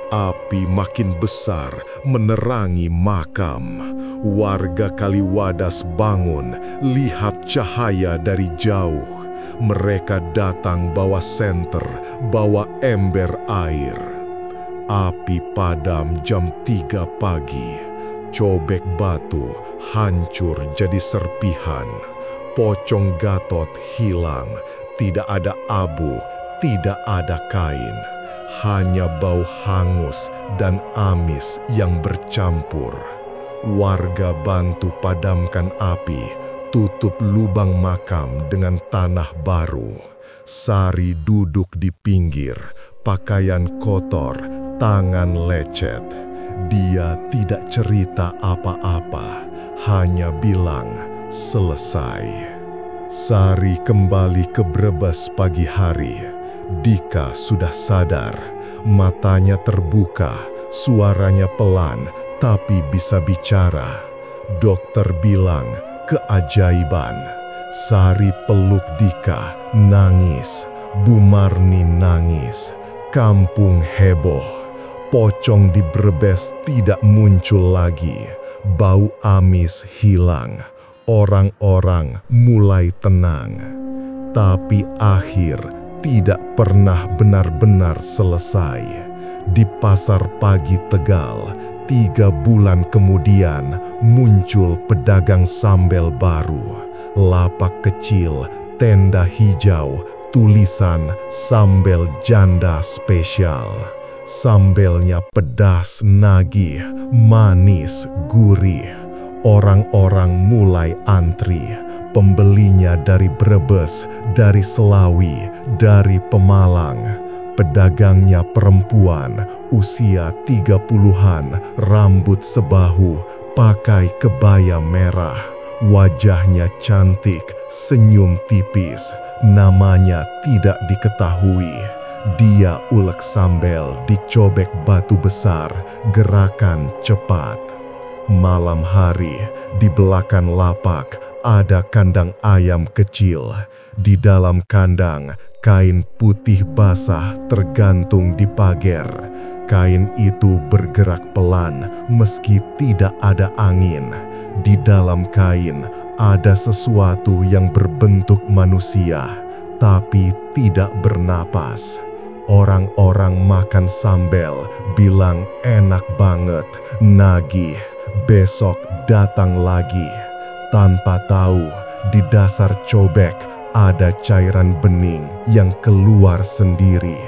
Speaker 1: Api makin besar menerangi makam. Warga Kaliwadas bangun, lihat cahaya dari jauh. Mereka datang bawa senter, bawa ember air. Api padam jam 3 pagi. Cobek batu hancur jadi serpihan. Pocong Gatot hilang. Tidak ada abu, tidak ada kain. Hanya bau hangus dan amis yang bercampur. Warga bantu padamkan api, tutup lubang makam dengan tanah baru. Sari duduk di pinggir, pakaian kotor, tangan lecet. Dia tidak cerita apa-apa, hanya bilang selesai. Sari kembali ke Brebes pagi hari. Dika sudah sadar, matanya terbuka, suaranya pelan tapi bisa bicara. Dokter bilang keajaiban. Sari peluk Dika, nangis. Bu Marni nangis. Kampung heboh. Pocong di Brebes tidak muncul lagi. Bau amis hilang. Orang-orang mulai tenang. Tapi akhir tidak pernah benar-benar selesai. Di pasar pagi Tegal, 3 bulan kemudian muncul pedagang sambel baru. Lapak kecil, tenda hijau, tulisan sambel janda spesial. Sambelnya pedas, nagih, manis, gurih. Orang-orang mulai antri. Pembelinya dari Brebes, dari Selawi, dari Pemalang. Pedagangnya perempuan, usia 30-an, rambut sebahu, pakai kebaya merah. Wajahnya cantik, senyum tipis. Namanya tidak diketahui. Dia ulek sambel dicobek batu besar, gerakan cepat. Malam hari, di belakang lapak ada kandang ayam kecil. Di dalam kandang, kain putih basah tergantung di pagar. Kain itu bergerak pelan meski tidak ada angin. Di dalam kain ada sesuatu yang berbentuk manusia, tapi tidak bernapas. Orang-orang makan sambel, bilang enak banget, nagih. Besok datang lagi. Tanpa tahu, di dasar cobek ada cairan bening yang keluar sendiri.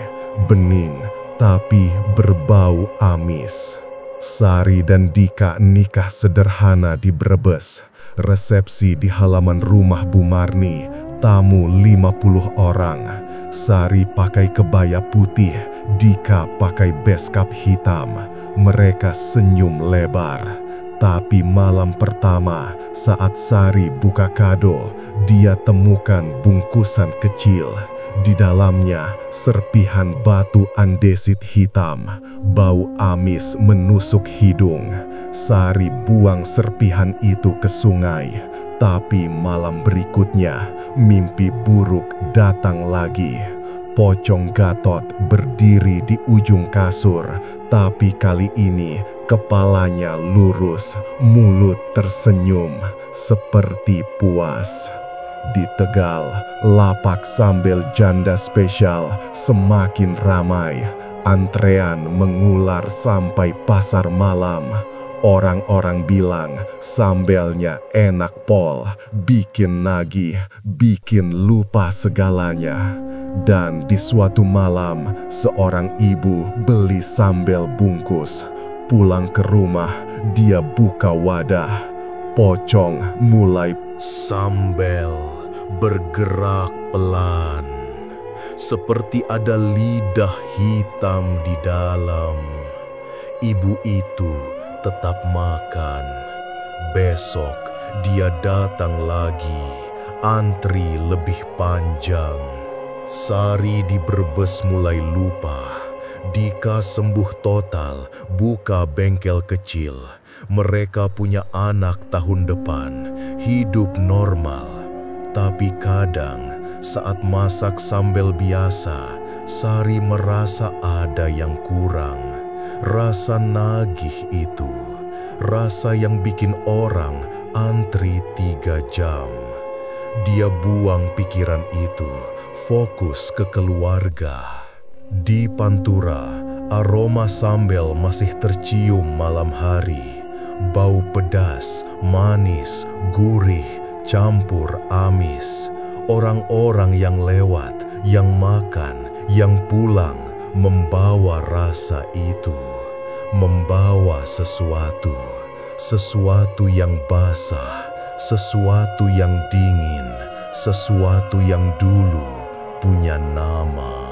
Speaker 1: Bening tapi berbau amis.
Speaker 3: Sari dan Dika nikah sederhana di Brebes. Resepsi di halaman rumah Bu Marni, tamu 50 orang. Sari pakai kebaya putih, Dika pakai beskap hitam. Mereka senyum lebar. Tapi malam pertama, saat Sari buka kado, dia temukan bungkusan kecil. Di dalamnya, serpihan batu andesit hitam. Bau amis menusuk hidung. Sari buang serpihan itu ke sungai. Tapi malam berikutnya, mimpi buruk datang lagi. Pocong Gatot berdiri di ujung kasur, tapi kali ini kepalanya lurus, mulut tersenyum, seperti puas. Di Tegal, lapak sambal janda spesial semakin ramai. Antrean mengular sampai pasar malam. Orang-orang bilang sambelnya enak pol, bikin nagih, bikin lupa segalanya. Dan di suatu malam, seorang ibu beli sambal bungkus. Pulang ke rumah, dia buka wadah. Pocong mulai
Speaker 1: Sambal bergerak pelan, seperti ada lidah hitam di dalam. Ibu itu tetap makan. Besok dia datang lagi, antri lebih panjang. Sari di Brebes mulai lupa. Dika sembuh total, buka bengkel kecil. Mereka punya anak tahun depan, hidup normal. Tapi kadang saat masak sambal biasa, Sari merasa ada yang kurang. Rasa nagih itu, rasa yang bikin orang antri 3 jam. Dia buang pikiran itu, fokus ke keluarga. Di Pantura, aroma sambal masih tercium malam hari. Bau pedas, manis, gurih, campur amis. Orang-orang yang lewat, yang makan, yang pulang, membawa rasa itu. Membawa sesuatu yang basah, sesuatu yang dingin, sesuatu yang dulu punya nama.